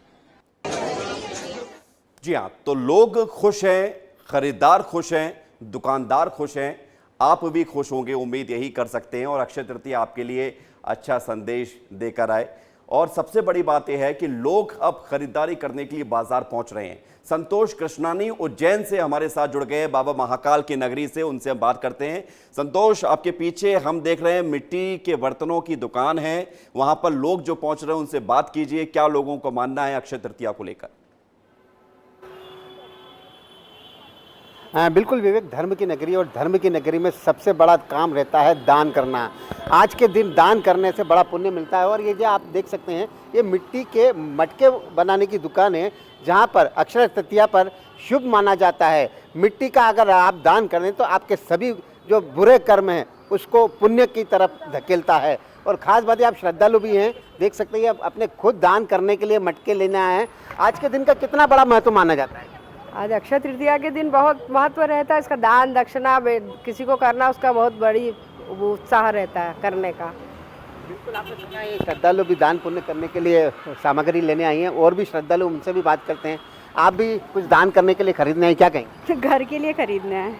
जी हाँ, तो लोग खुश हैं, खरीदार खुश हैं, दुकानदार खुश हैं, आप भी खुश होंगे, उम्मीद यही कर सकते हैं। और अक्षय तृतीया आपके लिए अच्छा संदेश देकर आए। और सबसे बड़ी बात यह है कि लोग अब खरीदारी करने के लिए बाजार पहुंच रहे हैं। संतोष कृष्णानी उज्जैन से हमारे साथ जुड़ गए, बाबा महाकाल की नगरी से, उनसे हम बात करते हैं। संतोष, आपके पीछे हम देख रहे हैं मिट्टी के बर्तनों की दुकान है, वहां पर लोग जो पहुंच रहे हैं उनसे बात कीजिए, क्या लोगों को मानना है अक्षय तृतीया को लेकर? बिल्कुल विवेक, धर्म की नगरी और धर्म की नगरी में सबसे बड़ा काम रहता है दान करना। आज के दिन दान करने से बड़ा पुण्य मिलता है। और ये जो आप देख सकते हैं ये मिट्टी के मटके बनाने की दुकान है, जहां पर अक्षय तृतीया पर शुभ माना जाता है। मिट्टी का अगर आप दान करें तो आपके सभी जो बुरे कर्म हैं उसको पुण्य की तरफ धकेलता है। और ख़ास बात है आप श्रद्धालु भी हैं, देख सकते हैं अपने खुद दान करने के लिए मटके लेने आए हैं। आज के दिन का कितना बड़ा महत्व माना जाता है? आज अक्षय तृतीया के दिन बहुत महत्व रहता है इसका। दान दक्षिणा किसी को करना उसका बहुत बड़ी उत्साह रहता है करने का। बिल्कुल, आपने सुना है श्रद्धालु भी दान पुण्य करने के लिए सामग्री लेने आई हैं, और भी श्रद्धालु उनसे भी बात करते हैं। आप भी कुछ दान करने के लिए खरीदने हैं, क्या कहेंगे? घर के लिए खरीदना है।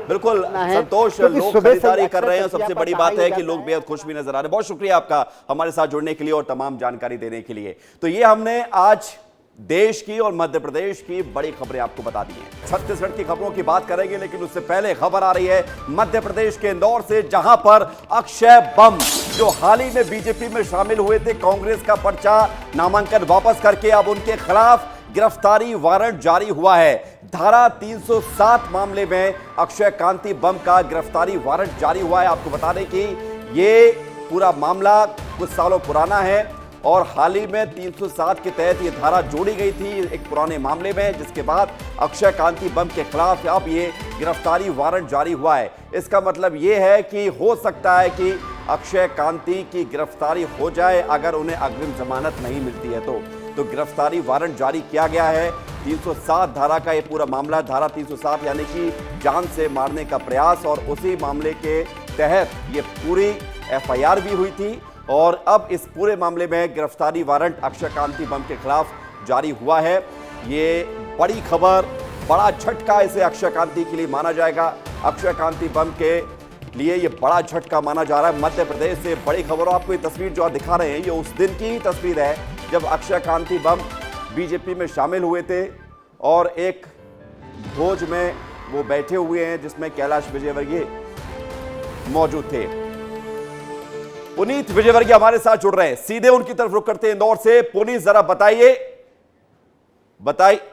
बिल्कुल संतोष, लोग खरीदारी कर रहे हैं। सबसे बड़ी बात है कि लोग बेहद खुश भी नजर आ रहे हैं। बहुत शुक्रिया आपका हमारे साथ जुड़ने के लिए और तमाम जानकारी देने के लिए। तो ये हमने आज देश की और मध्य प्रदेश की बड़ी खबरें आपको बता दी हैं। छत्तीसगढ़ की खबरों की बात करेंगे, लेकिन उससे पहले खबर आ रही है मध्य प्रदेश के इंदौर से, जहां पर अक्षय बम जो हाल ही में बीजेपी में शामिल हुए थे, कांग्रेस का पर्चा नामांकन वापस करके अब उनके खिलाफ गिरफ्तारी वारंट जारी हुआ है। धारा 307 मामले में अक्षय कांति बम का गिरफ्तारी वारंट जारी हुआ है। आपको बता दें कि ये पूरा मामला कुछ सालों पुराना है और हाल ही में 307 के तहत ये धारा जोड़ी गई थी एक पुराने मामले में, जिसके बाद अक्षय कांति बम के खिलाफ अब ये गिरफ्तारी वारंट जारी हुआ है। इसका मतलब ये है कि हो सकता है कि अक्षय कांति की गिरफ्तारी हो जाए अगर उन्हें अग्रिम जमानत नहीं मिलती है तो गिरफ्तारी वारंट जारी किया गया है। 307 धारा का ये पूरा मामला, धारा 307 यानी कि जान से मारने का प्रयास, और उसी मामले के तहत ये पूरी FIR भी हुई थी। और अब इस पूरे मामले में गिरफ्तारी वारंट अक्षय कांति बम के खिलाफ जारी हुआ है। ये बड़ी खबर, बड़ा झटका इसे अक्षय कांति के लिए माना जाएगा। अक्षय कांति बम के लिए ये बड़ा झटका माना जा रहा है। मध्य प्रदेश से बड़ी खबर, आपको ये तस्वीर जो आप दिखा रहे हैं ये उस दिन की ही तस्वीर है जब अक्षय कांति बम बीजेपी में शामिल हुए थे और एक भोज में वो बैठे हुए हैं जिसमें कैलाश विजयवर्गीय मौजूद थे। पुनीत विजयवर्गीय हमारे साथ जुड़ रहे हैं, सीधे उनकी तरफ रुख करते हैं इंदौर से। पुनीत, जरा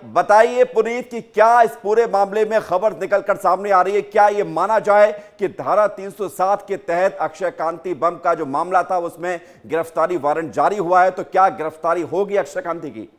बताइए पुनीत कि क्या इस पूरे मामले में खबर निकलकर सामने आ रही है? क्या ये माना जाए कि धारा 307 के तहत अक्षय कांति बम का जो मामला था उसमें गिरफ्तारी वारंट जारी हुआ है, तो क्या गिरफ्तारी होगी अक्षय कांति की?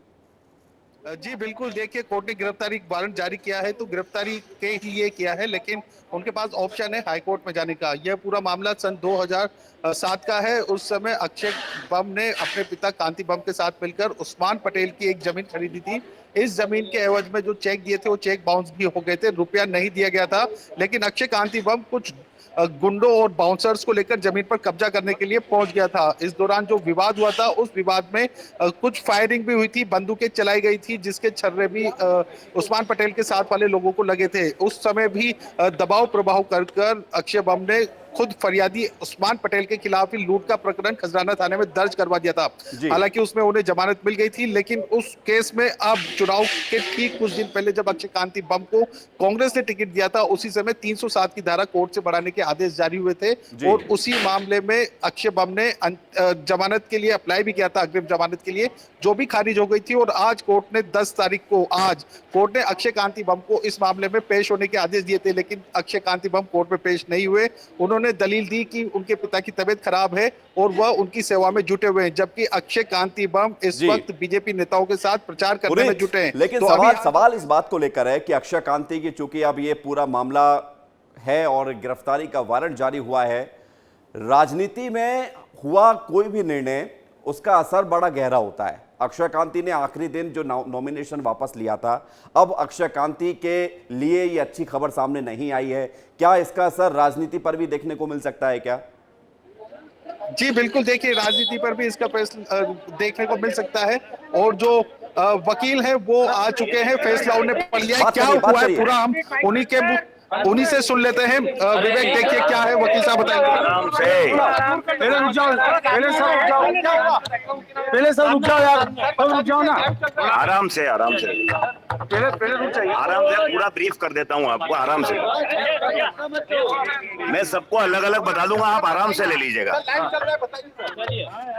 जी बिल्कुल, देखिए कोर्ट ने गिरफ्तारी वारंट जारी किया है तो गिरफ्तारी के लिए किया है, लेकिन उनके पास ऑप्शन है हाई कोर्ट में जाने का। यह पूरा मामला सन 2007 का है। उस समय अक्षय बम ने अपने पिता कांति बम के साथ मिलकर उस्मान पटेल की एक जमीन खरीदी थी इस जमीन के एवज में जो चेक दिए थे वो चेक बाउंस भी हो गए थे, रुपया नहीं दिया गया था। लेकिन अक्षय कांति बम कुछ गुंडों और बाउंसर्स को लेकर जमीन पर कब्जा करने के लिए पहुंच गया था। इस दौरान जो विवाद हुआ था उस विवाद में कुछ फायरिंग भी हुई थी, बंदूकें चलाई गई थी, जिसके छर्रे भी उस्मान पटेल के साथ वाले लोगों को लगे थे। उस समय भी दबाव प्रभाव कर अक्षय बम ने खुद फरियादी उस्मान पटेल के खिलाफ ही लूट का प्रकरण खजराना थाने में दर्ज करवा दिया था। हालांकि उसमें उन्हें जमानत मिल गई थी, लेकिन उस केस में अब चुनाव के ठीक कुछ दिन पहले जब अक्षय कांति बम को कांग्रेस ने टिकट दिया था, उसी समय 307 की धारा कोर्ट से बढ़ाने के आदेश जारी हुए थे और उसी मामले में अक्षय बम ने जमानत के लिए अप्लाई भी किया था, अग्रिम जमानत के लिए, जो भी खारिज हो गई थी। और आज कोर्ट ने 10 तारीख को आज कोर्ट ने अक्षय कांति बम को इस मामले में पेश होने के आदेश दिए थे, लेकिन अक्षय कांति बम कोर्ट में पेश नहीं हुए। उन्होंने दलील दी कि उनके पिता की तबीयत खराब है और वह उनकी सेवा में जुटे हुए हैं, जबकि अक्षय कांति बम इस वक्त बीजेपी नेताओं के साथ प्रचार करने में जुटे हैं। लेकिन तो सवाल इस बात को लेकर है कि अक्षय कांति की चूंकि अब ये पूरा मामला है और गिरफ्तारी का वारंट जारी हुआ है, राजनीति में हुआ कोई भी निर्णय उसका असर बड़ा गहरा होता है। अक्षय कांति ने आखिरी दिन जो नॉमिनेशन वापस लिया था, अब अक्षय कांति के लिए ये अच्छी खबर सामने नहीं आई है, क्या इसका असर राजनीति पर भी देखने को मिल सकता है क्या? जी बिल्कुल, देखिए राजनीति पर भी इसका देखने को मिल सकता है और जो वकील है वो आ चुके हैं, फैसला उन्हें पढ़ लिया है। क्या हुआ है पूरा हम उन्हीं से सुन लेते हैं। विवेक, देखिए क्या है, वकील साहब बताएंगे। आराम से पहले रुक जाओ, पहले सब रुक जाओ, पहले सब रुक जाओ यार, रुक जाओ ना, आराम से पहले रुक जाइए, आराम से पूरा ब्रीफ कर देता हूँ आपको, आराम से। मैं सबको अलग अलग बता दूंगा, आप आराम से ले लीजिएगा।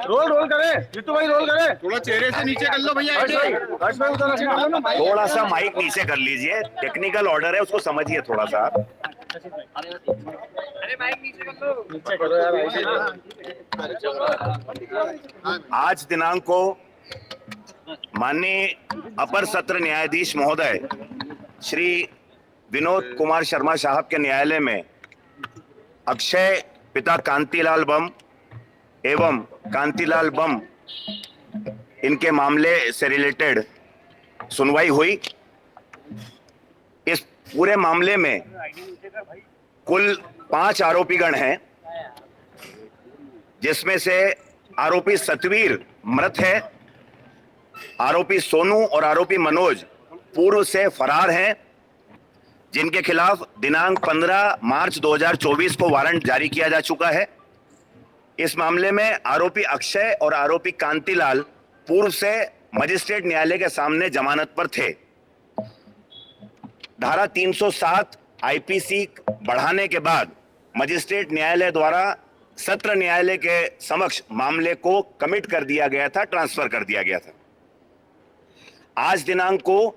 रोल करे जीतू भाई, रोल करे, थोड़ा चेहरे से नीचे कर लो भैया, थोड़ा सा माइक नीचे कर लीजिए, टेक्निकल ऑर्डर है उसको समझिए थोड़ा सा। आज दिनांक को माननीय अपर सत्र न्यायाधीश महोदय श्री विनोद कुमार शर्मा साहब के न्यायालय में अक्षय पिता कांतिलाल बम एवं कांतिलाल बम इनके मामले से रिलेटेड सुनवाई हुई। इस पूरे मामले में कुल 5 आरोपीगण हैं, जिसमें से आरोपी सतवीर मृत है, आरोपी सोनू और आरोपी मनोज पूर्व से फरार हैं, जिनके खिलाफ दिनांक 15 मार्च 2024 को वारंट जारी किया जा चुका है। इस मामले में आरोपी अक्षय और आरोपी कांतिलाल पूर्व से मजिस्ट्रेट न्यायालय के सामने जमानत पर थे। धारा 307 आईपीसी बढ़ाने के बाद मजिस्ट्रेट न्यायालय द्वारा सत्र न्यायालय के समक्ष मामले को कमिट कर दिया गया था, ट्रांसफर कर दिया गया था। आज दिनांक को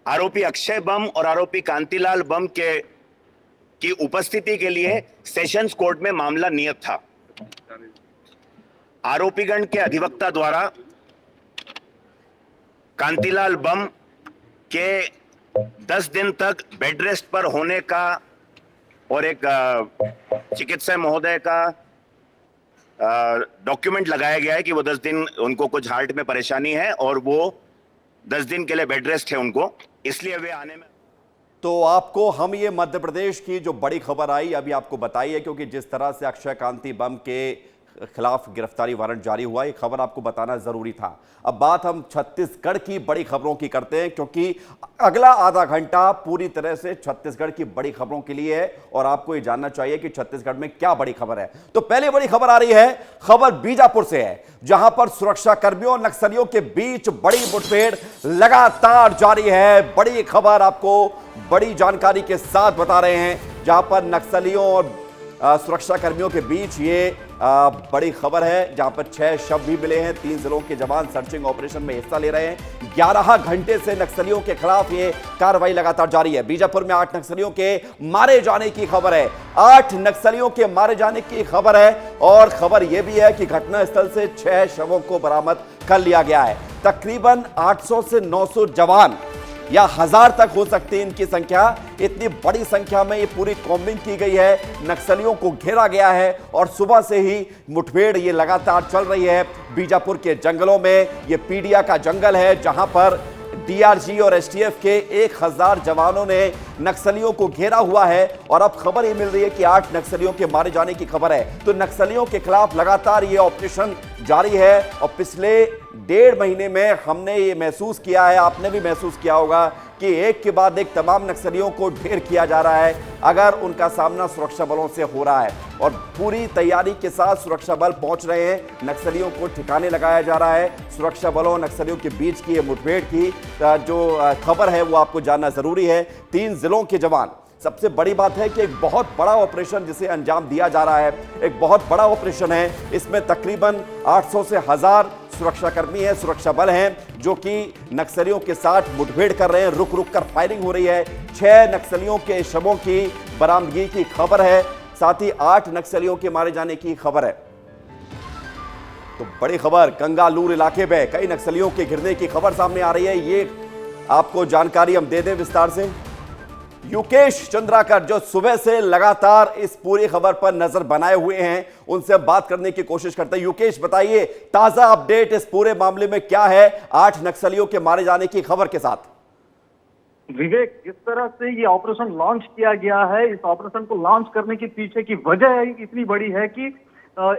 आरोपी अक्षय बम और आरोपी कांतिलाल बम की उपस्थिति के लिए सेशंस कोर्ट में मामला नियत था। आरोपीगण के अधिवक्ता द्वारा कांतिलाल बम के 10 दिन तक बेड रेस्ट पर होने का और एक चिकित्सा महोदय का डॉक्यूमेंट लगाया गया है कि वो 10 दिन उनको कुछ हार्ट में परेशानी है और वो 10 दिन के लिए बेड रेस्ट है उनको, इसलिए वे आने में। तो आपको हम ये मध्य प्रदेश की जो बड़ी खबर आई अभी आपको बताई है, क्योंकि जिस तरह से अक्षय कांति बम के खिलाफ गिरफ्तारी वारंट जारी हुआ, ये खबर आपको बताना जरूरी था। अब बात हम छत्तीसगढ़ की बड़ी खबरों की करते हैं, क्योंकि अगला आधा घंटा पूरी तरह से छत्तीसगढ़ की बड़ी खबरों के लिए है और आपको ये जानना चाहिए कि छत्तीसगढ़ में क्या बड़ी खबर है। तो पहले बड़ी खबर आ रही है, खबर बीजापुर से है, जहां पर सुरक्षा कर्मियों और नक्सलियों के बीच बड़ी मुठभेड़ लगातार जारी है। बड़ी खबर आपको बड़ी जानकारी के साथ बता रहे हैं, जहां पर नक्सलियों और सुरक्षा कर्मियों के बीच ये बड़ी खबर है, जहां पर 6 शव भी मिले हैं। 3 जिलों के जवान सर्चिंग ऑपरेशन में हिस्सा ले रहे हैं। 11 घंटे से नक्सलियों के खिलाफ ये कार्रवाई लगातार जारी है। बीजापुर में 8 नक्सलियों के मारे जाने की खबर है। 8 नक्सलियों के मारे जाने की खबर है और खबर यह भी है कि घटनास्थल से 6 शवों को बरामद कर लिया गया है। तकरीबन 800 से 900 जवान या 1000 तक हो सकती है इनकी संख्या। इतनी बड़ी संख्या में ये पूरी कॉम्बिंग की गई है, नक्सलियों को घेरा गया है और सुबह से ही मुठभेड़ ये लगातार चल रही है। बीजापुर के जंगलों में, ये पीडिया का जंगल है, जहां पर टीआरजी और एसटीएफ के 1000 जवानों ने नक्सलियों को घेरा हुआ है और अब खबर ये मिल रही है कि 8 नक्सलियों के मारे जाने की खबर है। तो नक्सलियों के खिलाफ लगातार ये ऑपरेशन जारी है और पिछले 1.5 महीने में हमने ये महसूस किया है, आपने भी महसूस किया होगा कि एक के बाद एक तमाम नक्सलियों को ढेर किया जा रहा है अगर उनका सामना सुरक्षा बलों से हो रहा है। और पूरी तैयारी के साथ सुरक्षा बल पहुंच रहे हैं, नक्सलियों को ठिकाने लगाया जा रहा है। सुरक्षा बलों नक्सलियों के बीच की ये मुठभेड़ की जो खबर है वो आपको जानना जरूरी है। 3 जिलों के जवान, सबसे बड़ी बात है कि एक बहुत बड़ा ऑपरेशन जिसे अंजाम दिया जा रहा है, एक बहुत बड़ा ऑपरेशन है। इसमें तकरीबन 800 से 1000 सुरक्षाकर्मी हैं, सुरक्षा बल हैं जो कि नक्सलियों के साथ मुठभेड़ कर रहे हैं। रुक रुक कर फायरिंग हो रही है। 6 नक्सलियों के शवों की बरामदगी की खबर है, साथ ही 8 नक्सलियों के मारे जाने की खबर है। तो बड़ी खबर, कंगालूर इलाके में कई नक्सलियों के घिरने की खबर सामने आ रही है। ये आपको जानकारी हम दे दें विस्तार से। युकेश चंद्राकर जो सुबह से लगातार इस पूरी खबर पर नजर बनाए हुए हैं, उनसे बात करने की कोशिश करते हैं। युकेश, बताइए ताजा अपडेट इस पूरे मामले में क्या है 8 नक्सलियों के मारे जाने की खबर के साथ। विवेक, जिस तरह से ये ऑपरेशन लॉन्च किया गया है, इस ऑपरेशन को लॉन्च करने के पीछे की वजह इतनी बड़ी है कि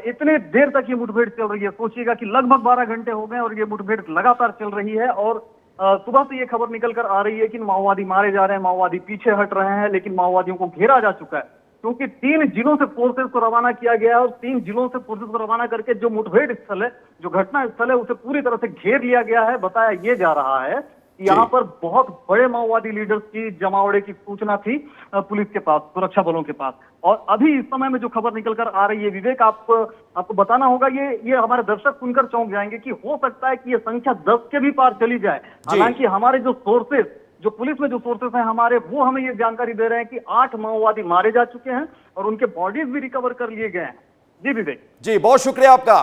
इतने देर तक ये मुठभेड़ चल रही है। सोचिएगा कि लगभग 12 घंटे हो गए और ये मुठभेड़ लगातार चल रही है। और सुबह से ये खबर निकल कर आ रही है कि माओवादी मारे जा रहे हैं, माओवादी पीछे हट रहे हैं, लेकिन माओवादियों को घेरा जा चुका है क्योंकि 3 जिलों से फोर्सेस को रवाना किया गया है। और 3 जिलों से फोर्सेस को रवाना करके जो मुठभेड़ स्थल है, जो घटना स्थल है, उसे पूरी तरह से घेर लिया गया है। बताया ये जा रहा है कि यहाँ पर बहुत बड़े माओवादी लीडर्स की जमावड़े की सूचना थी पुलिस के पास, सुरक्षा बलों के पास। और अभी इस समय में जो खबर निकल कर आ रही है विवेक, आपको बताना होगा, ये हमारे दर्शक सुनकर चौंक जाएंगे कि हो सकता है कि ये संख्या 10 के भी पार चली जाए। हालांकि हमारे जो सोर्सेस, जो पुलिस में जो सोर्सेस हैं हमारे, वो हमें ये जानकारी दे रहे हैं कि 8 माओवादी मारे जा चुके हैं और उनके बॉडीज भी रिकवर कर लिए गए हैं। जी विवेक। जी, बहुत शुक्रिया आपका।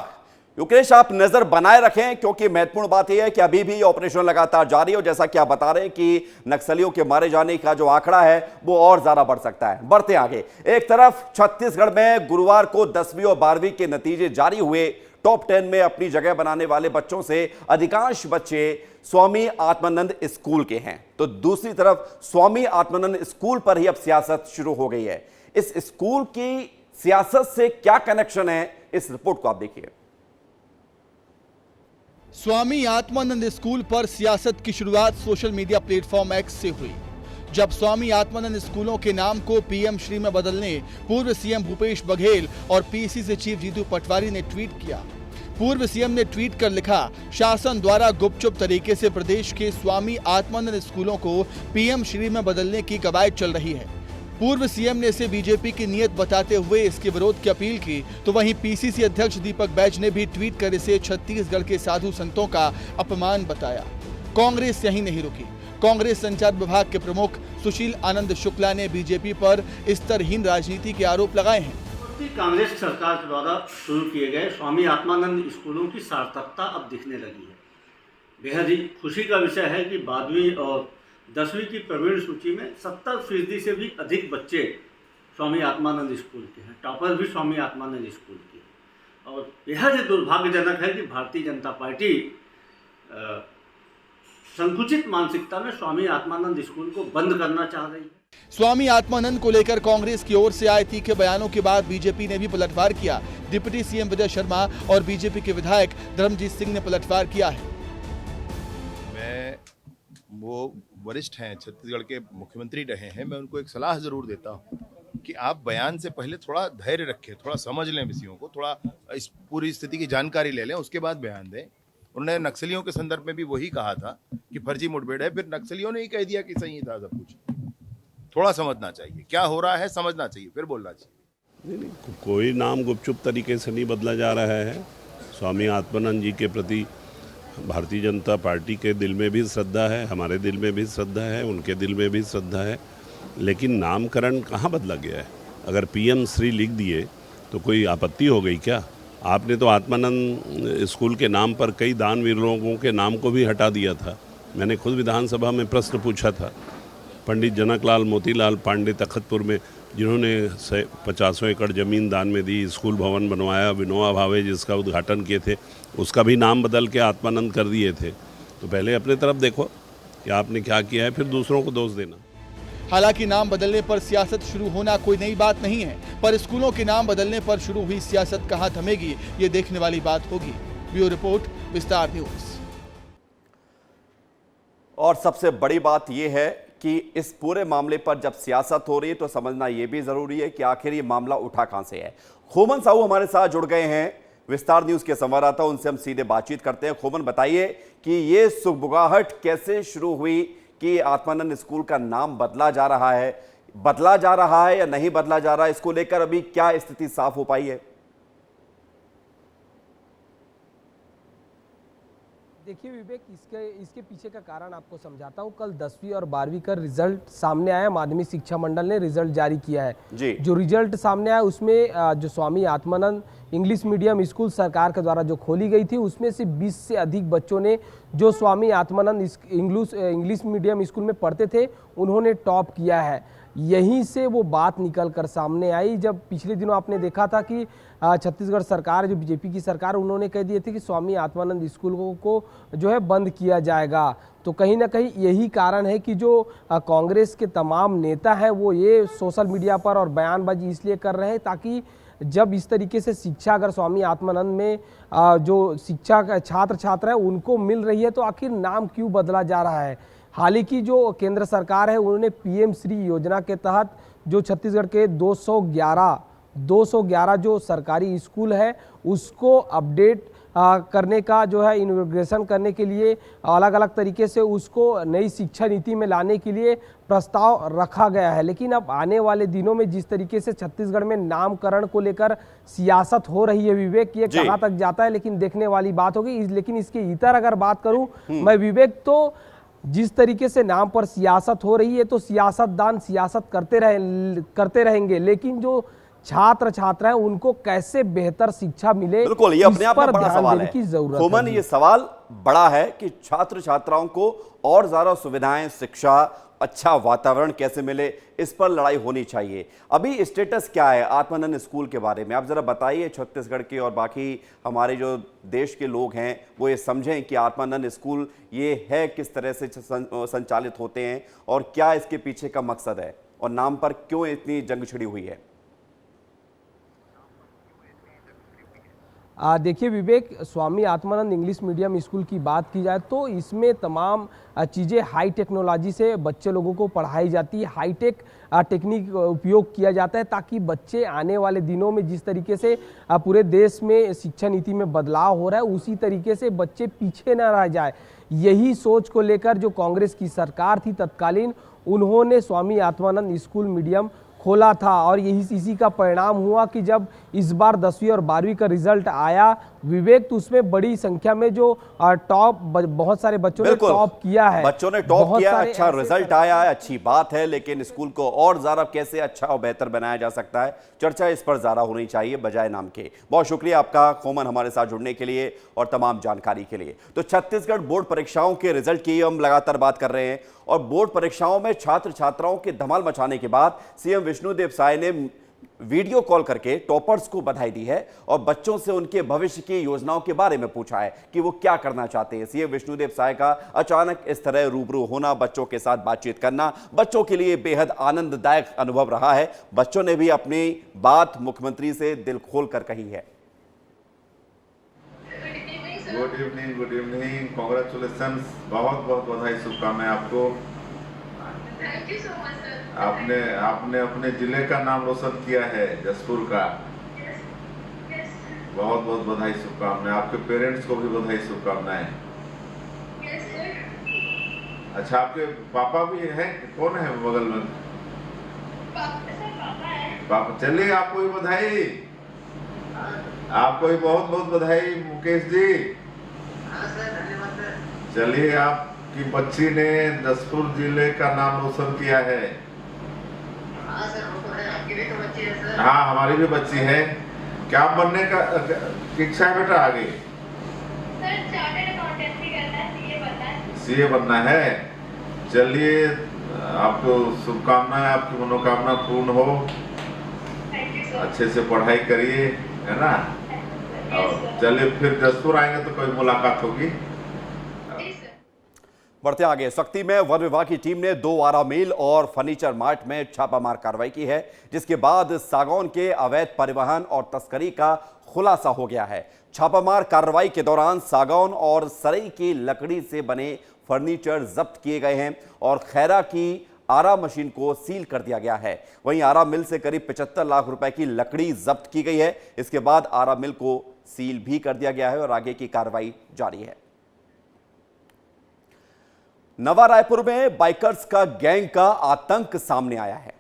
युकेश, आप नजर बनाए रखें क्योंकि महत्वपूर्ण बात यह है कि अभी भी ऑपरेशन लगातार जारी है और जैसा कि आप बता रहे हैं कि नक्सलियों के मारे जाने का जो आंकड़ा है वो और ज्यादा बढ़ सकता है। बढ़ते आगे, एक तरफ छत्तीसगढ़ में गुरुवार को 10वीं और 12वीं के नतीजे जारी हुए। टॉप 10 में अपनी जगह बनाने वाले बच्चों से अधिकांश बच्चे स्वामी आत्मानंद स्कूल के हैं। तो दूसरी तरफ स्वामी आत्मानंद स्कूल पर ही अब सियासत शुरू हो गई है। इस स्कूल की सियासत से क्या कनेक्शन है, इस रिपोर्ट को आप देखिए। स्वामी आत्मानंद स्कूल पर सियासत की शुरुआत सोशल मीडिया प्लेटफॉर्म एक्स से हुई, जब स्वामी आत्मानंद स्कूलों के नाम को पीएम श्री में बदलने पूर्व सीएम भूपेश बघेल और पीसीसी चीफ जीतू पटवारी ने ट्वीट किया। पूर्व सीएम ने ट्वीट कर लिखा, शासन द्वारा गुपचुप तरीके से प्रदेश के स्वामी आत्मानंद स्कूलों को पीएम श्री में बदलने की कवायद चल रही है। पूर्व सीएम ने इसे बीजेपी की नीयत बताते हुए इसके विरोध की अपील की, तो वहीं पीसीसी अध्यक्ष दीपक बैज ने भी ट्वीट कर इसे छत्तीसगढ़ के साधु संतों का अपमान बताया। कांग्रेस यहीं नहीं रुकी। कांग्रेस संचार विभाग के प्रमुख सुशील आनंद शुक्ला ने बीजेपी पर स्तरहीन राजनीति के आरोप लगाए हैं। कांग्रेस सरकार के द्वारा शुरू किए गए स्वामी आत्मानंद स्कूलों की सार्थकता अब दिखने लगी है। बेहद ही खुशी का विषय है कि 12वीं और 10वीं की प्रवीण सूची में 70% से भी अधिक बच्चे स्वामी आत्मानंद स्कूल के हैं। टॉपर भी स्वामी आत्मानंद स्कूल के हैं। और बेहद दुर्भाग्यजनक है कि भारतीय जनता पार्टी संकुचित मानसिकता में स्वामी आत्मानंद स्कूल को बंद करना चाह रही है। स्वामी आत्मानंद को लेकर कांग्रेस की ओर से आए तीखे बयानों के बाद बीजेपी ने भी पलटवार किया। डिप्टी सीएम विजय शर्मा और बीजेपी के विधायक धर्मजीत सिंह ने पलटवार किया है। वो वरिष्ठ हैं, छत्तीसगढ़ के मुख्यमंत्री रहे हैं, मैं उनको एक सलाह जरूर देता हूँ कि आप बयान से पहले थोड़ा धैर्य रखें, थोड़ा समझ लें विषयों को, थोड़ा इस पूरी स्थिति की जानकारी ले लें, उसके बाद बयान दें। उन्होंने नक्सलियों के संदर्भ में भी वही कहा था कि फर्जी मुठभेड़ है, फिर नक्सलियों ने ही कह दिया कि सही था सब कुछ। थोड़ा समझना चाहिए क्या हो रहा है, समझना चाहिए, फिर बोलना चाहिए। नहीं, कोई नाम गुपचुप तरीके से नहीं बदला जा रहा है। स्वामी आत्मानंद जी के प्रति भारतीय जनता पार्टी के दिल में भी श्रद्धा है, हमारे दिल में भी श्रद्धा है, उनके दिल में भी श्रद्धा है, लेकिन नामकरण कहाँ बदला गया है? अगर पीएम श्री लिख दिए तो कोई आपत्ति हो गई क्या? आपने तो आत्मानंद स्कूल के नाम पर कई दानवीर लोगों के नाम को भी हटा दिया था। मैंने खुद विधानसभा में प्रश्न पूछा था। पंडित जनकलाल मोतीलाल पांडे तखतपुर में, जिन्होंने 50 एकड़ ज़मीन दान में दी, स्कूल भवन बनवाया, विनोबा भावे जिसका उद्घाटन किए थे, उसका भी नाम बदल के आत्मानंद कर दिए थे। तो पहले अपने तरफ देखो कि आपने क्या किया है, फिर दूसरों को दोष देना। हालांकि नाम बदलने पर सियासत शुरू होना कोई नई बात नहीं है, पर स्कूलों के नाम बदलने पर शुरू हुई सियासत कहां थमेगी, ये देखने वाली बात होगी। ब्यूरो रिपोर्ट, विस्तार न्यूज। और सबसे बड़ी बात यह है कि इस पूरे मामले पर जब सियासत हो रही है तो समझना यह भी जरूरी है कि आखिर ये मामला उठा कहां से है। खोमन साहू हमारे साथ जुड़ गए हैं, विस्तार न्यूज के संवाददाता, उनसे हम सीधे बातचीत करते हैं। खोमन, बताइए कि ये सुगबुगाहट कैसे शुरू हुई कि आत्मानंद स्कूल का नाम बदला जा रहा है या नहीं बदला जा रहा है, इसको लेकर अभी क्या स्थिति साफ हो पाई है? देखिए विवेक, इसके पीछे का कारण आपको समझाता हूँ। कल 10वीं और 12वीं का रिजल्ट सामने आया, माध्यमिक शिक्षा मंडल ने रिजल्ट जारी किया है जी। जो रिजल्ट सामने आया उसमें जो Swami Atmanand English medium school सरकार के द्वारा जो खोली गई थी, उसमें से 20 से अधिक बच्चों ने जो Swami Atmanand English medium school में पढ़ते थे उन्होंने टॉप किया है। यहीं से वो बात निकल कर सामने आई, जब पिछले दिनों आपने देखा था कि छत्तीसगढ़ सरकार, जो बीजेपी की सरकार, उन्होंने कह दिए थे कि स्वामी आत्मानंद स्कूलों को जो है बंद किया जाएगा। तो कहीं ना कहीं यही कारण है कि जो कांग्रेस के तमाम नेता हैं वो ये सोशल मीडिया पर और बयानबाजी इसलिए कर रहे हैं ताकि जब इस तरीके से शिक्षा अगर स्वामी आत्मानंद में जो शिक्षा छात्र छात्रा है उनको मिल रही है तो आखिर नाम क्यों बदला जा रहा है। हाल ही की जो केंद्र सरकार है उन्होंने पीएम श्री योजना के तहत जो छत्तीसगढ़ के 211 जो सरकारी स्कूल है उसको अपडेट करने का जो है इनॉग्रेशन करने के लिए अलग अलग तरीके से उसको नई शिक्षा नीति में लाने के लिए प्रस्ताव रखा गया है। लेकिन अब आने वाले दिनों में जिस तरीके से छत्तीसगढ़ में नामकरण को लेकर सियासत हो रही है विवेक, ये कहां तक जाता है लेकिन देखने वाली बात होगी। लेकिन इसके इतर अगर बात करूं मैं विवेक, तो जिस तरीके से नाम पर सियासत हो रही है तो सियासतदान सियासत करते रहेंगे, लेकिन जो छात्र छात्राएं उनको कैसे बेहतर शिक्षा मिले, बिल्कुल ये अपने आप में बड़ा सवाल है। खोमन, ये सवाल बड़ा है कि छात्र छात्राओं को और ज्यादा सुविधाएं, शिक्षा, अच्छा वातावरण कैसे मिले, इस पर लड़ाई होनी चाहिए। अभी स्टेटस क्या है आत्मानंद स्कूल के बारे में, आप जरा बताइए, छत्तीसगढ़ के और बाकी हमारे जो देश के लोग हैं वो ये समझें कि आत्मानंद स्कूल ये है, किस तरह से संचालित होते हैं और क्या इसके पीछे का मकसद है और नाम पर क्यों इतनी जंग छिड़ी हुई है। देखिए विवेक, Swami Atmanand English medium school की बात की जाए तो इसमें तमाम चीज़ें हाई टेक्नोलॉजी से बच्चे लोगों को पढ़ाई जाती है, हाईटेक टेक्निक उपयोग किया जाता है ताकि बच्चे आने वाले दिनों में जिस तरीके से पूरे देश में शिक्षा नीति में बदलाव हो रहा है उसी तरीके से बच्चे पीछे न रह जाए। यही सोच को लेकर जो कांग्रेस की सरकार थी तत्कालीन, उन्होंने स्वामी आत्मानंद स्कूल मीडियम खोला था और यही इसी का परिणाम हुआ कि जब इस बार 10वीं और 12वीं का रिजल्ट आया विवेक, तो उसमें बड़ी संख्या में जो टॉप बहुत सारे बच्चों ने टॉप किया है, बच्चों ने टॉप किया, अच्छा रिजल्ट आया है, अच्छी बात है, लेकिन स्कूल को और ज्यादा कैसे अच्छा और बेहतर बनाया जा सकता है, चर्चा इस पर ज्यादा होनी चाहिए बजाय नाम के। बहुत शुक्रिया आपका खोमन, हमारे साथ जुड़ने के लिए और तमाम जानकारी के लिए। तो छत्तीसगढ़ बोर्ड परीक्षाओं के रिजल्ट की हम लगातार बात कर रहे हैं और बोर्ड परीक्षाओं में छात्र छात्राओं के धमाल मचाने के बाद सीएम विष्णुदेव साय ने वीडियो कॉल करके टॉपर्स को बधाई दी है और बच्चों से उनके भविष्य की योजनाओं के बारे में पूछा है कि वो क्या करना चाहते हैं। सीएम विष्णुदेव साय का अचानक इस तरह रूबरू होना, बच्चों के साथ बातचीत करना बच्चों के लिए बेहद आनंददायक अनुभव रहा है। बच्चों ने भी अपनी बात मुख्यमंत्री से दिल खोल कर कही है। गुड इवनिंग, कॉन्ग्रेचुलेशन, बहुत बहुत बधाई, शुभकामनाएं आपको। Thank you so much sir. आपने अपने जिले का नाम रोशन किया है, जसपुर का। बहुत बहुत बधाई, शुभकामनाएं। आपके पेरेंट्स को भी बधाई, शुभकामनाएं। अच्छा, आपके पापा भी हैं? कौन है बगल में? पापा, चलिए आपको भी बधाई, आपको भी बहुत बहुत बधाई मुकेश जी। चलिए, आपकी बच्ची ने जसपुर जिले का नाम रोशन किया है। हाँ, हमारी भी बच्ची है। क्या बनने का इच्छा है बेटा आगे? सीए बनना है। चलिए, आपको शुभकामनाएं, आपकी मनोकामना पूर्ण हो, अच्छे से पढ़ाई करिए, है ना। और चलिए, फिर जसपुर आएंगे तो कोई मुलाकात होगी। बढ़ते आगे, सख्ती में वन विभाग की टीम ने 2 आरा मिल और फर्नीचर मार्ट में छापामार कार्रवाई की है, जिसके बाद सागौन के अवैध परिवहन और तस्करी का खुलासा हो गया है। छापामार कार्रवाई के दौरान सागौन और सरई की लकड़ी से बने फर्नीचर जब्त किए गए हैं और खैरा की आरा मशीन को सील कर दिया गया है। वहीं आरा मिल से करीब 75 लाख रुपए की लकड़ी जब्त की गई है। इसके बाद आरा मिल को सील भी कर दिया गया है और आगे की कार्रवाई जारी है। नवा रायपुर में बाइकर्स का गैंग का आतंक सामने आया है।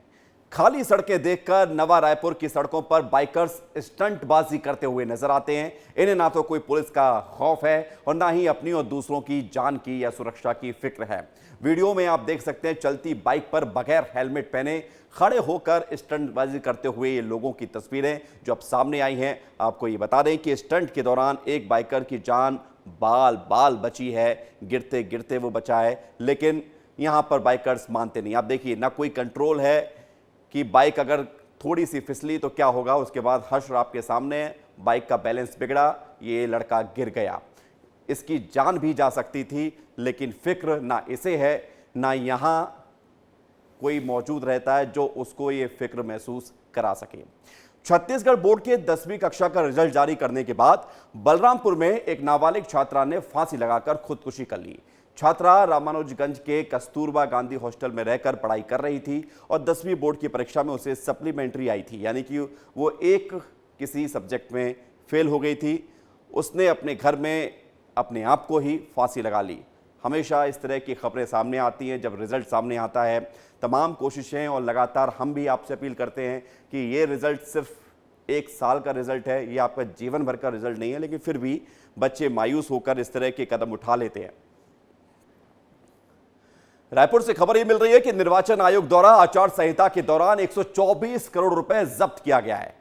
खाली सड़कें देखकर नवा रायपुर की सड़कों पर बाइकर्स स्टंटबाजी करते हुए नजर आते हैं। इन्हें ना तो कोई पुलिस का खौफ है और ना ही अपनी और दूसरों की जान की या सुरक्षा की फिक्र है। वीडियो में आप देख सकते हैं चलती बाइक पर बगैर हेलमेट पहने खड़े होकर स्टंटबाजी करते हुए ये लोगों की तस्वीरें जो अब सामने आई हैं। आपको ये बता दें कि स्टंट के दौरान एक बाइकर की जान बाल बची है, गिरते गिरते वो बचा है, लेकिन यहां पर बाइकर्स मानते नहीं। आप देखिए, ना कोई कंट्रोल है कि बाइक अगर थोड़ी सी फिसली तो क्या होगा। उसके बाद हश्र आपके सामने, बाइक का बैलेंस बिगड़ा, ये लड़का गिर गया। इसकी जान भी जा सकती थी, लेकिन फिक्र ना इसे है ना यहां कोई मौजूद रहता है जो उसको ये फिक्र महसूस करा सके। छत्तीसगढ़ बोर्ड के 10वीं कक्षा का रिजल्ट जारी करने के बाद बलरामपुर में एक नाबालिग छात्रा ने फांसी लगाकर खुदकुशी कर ली। छात्रा रामानुजगंज के कस्तूरबा गांधी हॉस्टल में रहकर पढ़ाई कर रही थी और 10वीं बोर्ड की परीक्षा में उसे सप्लीमेंट्री आई थी, यानी कि वो एक किसी सब्जेक्ट में फेल हो गई थी। उसने अपने घर में अपने आप को ही फांसी लगा ली। हमेशा इस तरह की खबरें सामने आती हैं जब रिजल्ट सामने आता है। तमाम कोशिशें और लगातार हम भी आपसे अपील करते हैं कि ये रिजल्ट सिर्फ 1 साल का रिजल्ट है, ये आपका जीवन भर का रिजल्ट नहीं है, लेकिन फिर भी बच्चे मायूस होकर इस तरह के कदम उठा लेते हैं। रायपुर से खबर यह मिल रही है कि निर्वाचन आयोग द्वारा आचार संहिता के दौरान 124 करोड़ रुपए जब्त किया गया है।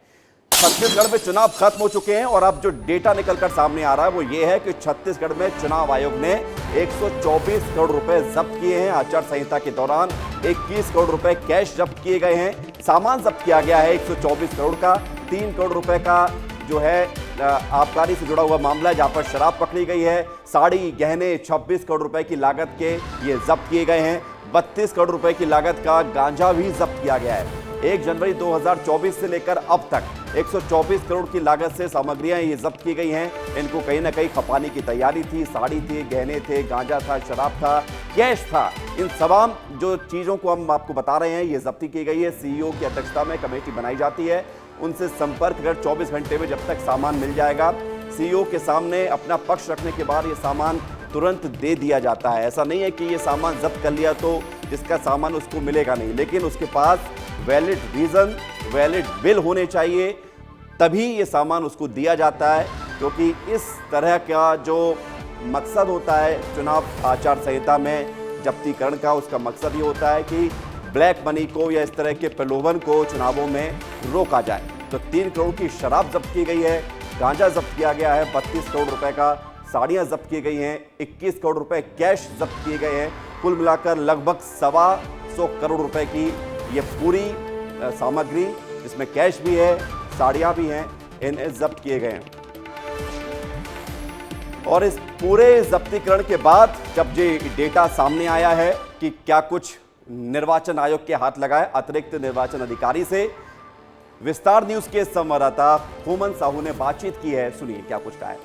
छत्तीसगढ़ में चुनाव खत्म हो चुके हैं और अब जो डेटा निकलकर सामने आ रहा है वो ये है कि छत्तीसगढ़ में चुनाव आयोग ने 124 करोड़ रुपए जब्त किए हैं। आचार संहिता के दौरान 21 करोड़ रुपए कैश जब्त किए गए हैं। सामान जब्त किया गया है 124 करोड़ का। 3 करोड़ रुपए का जो है आबकारी से जुड़ा हुआ मामला, जहां पर शराब पकड़ी गई है। साड़ी, गहने 26 करोड़ रुपए की लागत के ये जब्त किए गए हैं। 32 करोड़ रुपए की लागत का गांजा भी जब्त किया गया है। 1 जनवरी 2024 से लेकर अब तक 124 करोड़ की लागत से सामग्रियां ये जब्त की गई हैं। इनको कहीं ना कहीं खपाने की तैयारी थी। साड़ी थी, गहने थे, गांजा था, शराब था, कैश था। इन तमाम जो चीज़ों को हम आपको बता रहे हैं ये जब्ती की गई है। सीईओ की अध्यक्षता में कमेटी बनाई जाती है। उनसे संपर्क कर 24 घंटे में जब तक सामान मिल जाएगा, सीईओ के सामने अपना पक्ष रखने के बाद ये सामान तुरंत दे दिया जाता है। ऐसा नहीं है कि ये सामान जब्त कर लिया तो जिसका सामान उसको मिलेगा नहीं, लेकिन उसके पास वैलिड रीजन, वैलिड बिल होने चाहिए, तभी ये सामान उसको दिया जाता है। क्योंकि इस तरह का जो मकसद होता है चुनाव आचार संहिता में जब्तीकरण का, उसका मकसद ये होता है कि ब्लैक मनी को या इस तरह के प्रलोभन को चुनावों में रोका जाए। तो 3 करोड़ की शराब जब्त की गई है, गांजा जब्त किया गया है 32 करोड़ रुपए का, साड़ियां जब्त की गई हैं, 21 करोड़ रुपए कैश जब्त किए गए हैं। कुल मिलाकर लगभग 125 करोड़ रुपए की ये पूरी सामग्री, जिसमें कैश भी है, साड़ियां भी हैं, इन्हें जब्त किए गए हैं। और इस पूरे जब्तीकरण के बाद जब ये डेटा सामने आया है कि क्या कुछ निर्वाचन आयोग के हाथ लगा है अतिरिक्त निर्वाचन अधिकारी से, विस्तार न्यूज के संवाददाता होमन साहू ने बातचीत की है। सुनिए क्या कुछ कहा है।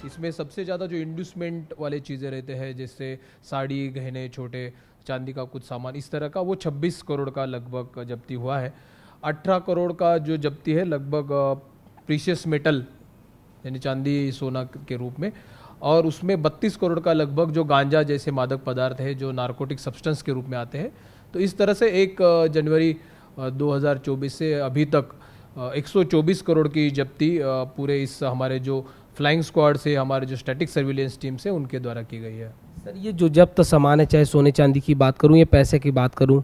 इसमें सबसे ज़्यादा जो इंड्यूसमेंट वाले चीज़ें रहते हैं, जैसे साड़ी, गहने, छोटे चांदी का कुछ सामान, इस तरह का, वो 26 करोड़ का लगभग जब्ती हुआ है। 18 करोड़ का जो जब्ती है लगभग प्रीशियस मेटल यानी चांदी सोना के रूप में, और उसमें 32 करोड़ का लगभग जो गांजा जैसे मादक पदार्थ है जो नार्कोटिक सब्सटेंस के रूप में आते हैं। तो इस तरह से 1 जनवरी 2024 से अभी तक 124 करोड़ की जब्ती पूरे इस हमारे जो फ्लाइंग स्क्वाड से, हमारे जो स्टैटिक सर्विलेंस टीम से, उनके द्वारा की गई है। सर, ये जो जब्त सामान है, चाहे सोने चांदी की बात करूं या पैसे की बात करूं,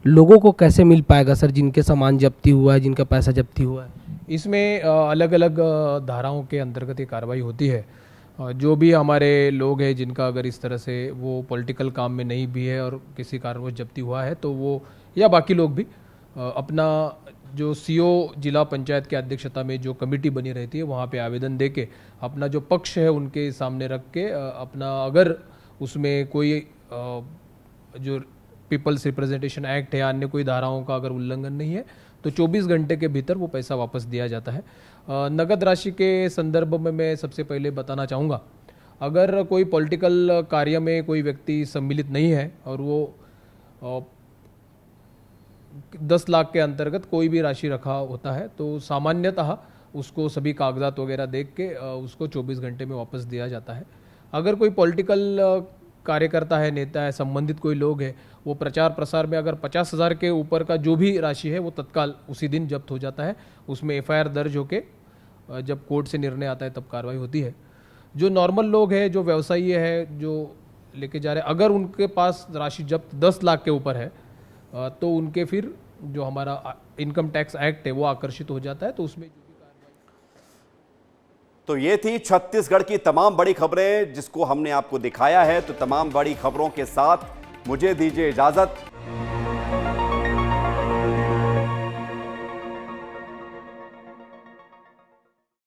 लोगों को कैसे मिल पाएगा सर जिनके सामान जब्ती हुआ है, जिनका पैसा जब्ती हुआ है? इसमें अलग अलग धाराओं के अंतर्गत ये कार्रवाई होती है। जो भी हमारे लोग हैं जिनका अगर इस तरह से वो पॉलिटिकल काम में नहीं भी है और किसी कारणवश जब्ती हुआ है, तो वो या बाकी लोग भी अपना जो सीओ जिला पंचायत की अध्यक्षता में जो कमेटी बनी रहती है वहाँ पे आवेदन दे के अपना जो पक्ष है उनके सामने रख के अपना, अगर उसमें कोई जो पीपल्स रिप्रेजेंटेशन एक्ट है, अन्य कोई धाराओं का अगर उल्लंघन नहीं है तो 24 घंटे के भीतर वो पैसा वापस दिया जाता है। नगद राशि के संदर्भ में मैं सबसे पहले बताना चाहूँगा, अगर कोई पॉलिटिकल कार्य में कोई व्यक्ति सम्मिलित नहीं है और वो 10 लाख के अंतर्गत कोई भी राशि रखा होता है तो सामान्यतः उसको सभी कागजात वगैरह देख के उसको 24 घंटे में वापस दिया जाता है। अगर कोई पॉलिटिकल कार्यकर्ता है, नेता है, संबंधित कोई लोग है, वो प्रचार प्रसार में अगर 50,000 के ऊपर का जो भी राशि है वो तत्काल उसी दिन जब्त हो जाता है। उसमें FIR दर्ज होके जब कोर्ट से निर्णय आता है तब कार्रवाई होती है। जो नॉर्मल लोग हैं, जो व्यवसायी है, जो लेके जा रहे हैं, अगर उनके पास राशि जब्त 10 लाख के ऊपर है तो उनके फिर जो हमारा इनकम टैक्स एक्ट है वो आकर्षित हो जाता है। तो उसमें तो ये थी छत्तीसगढ़ की तमाम बड़ी खबरें जिसको हमने आपको दिखाया है। तो तमाम बड़ी खबरों के साथ मुझे दीजिए इजाजत।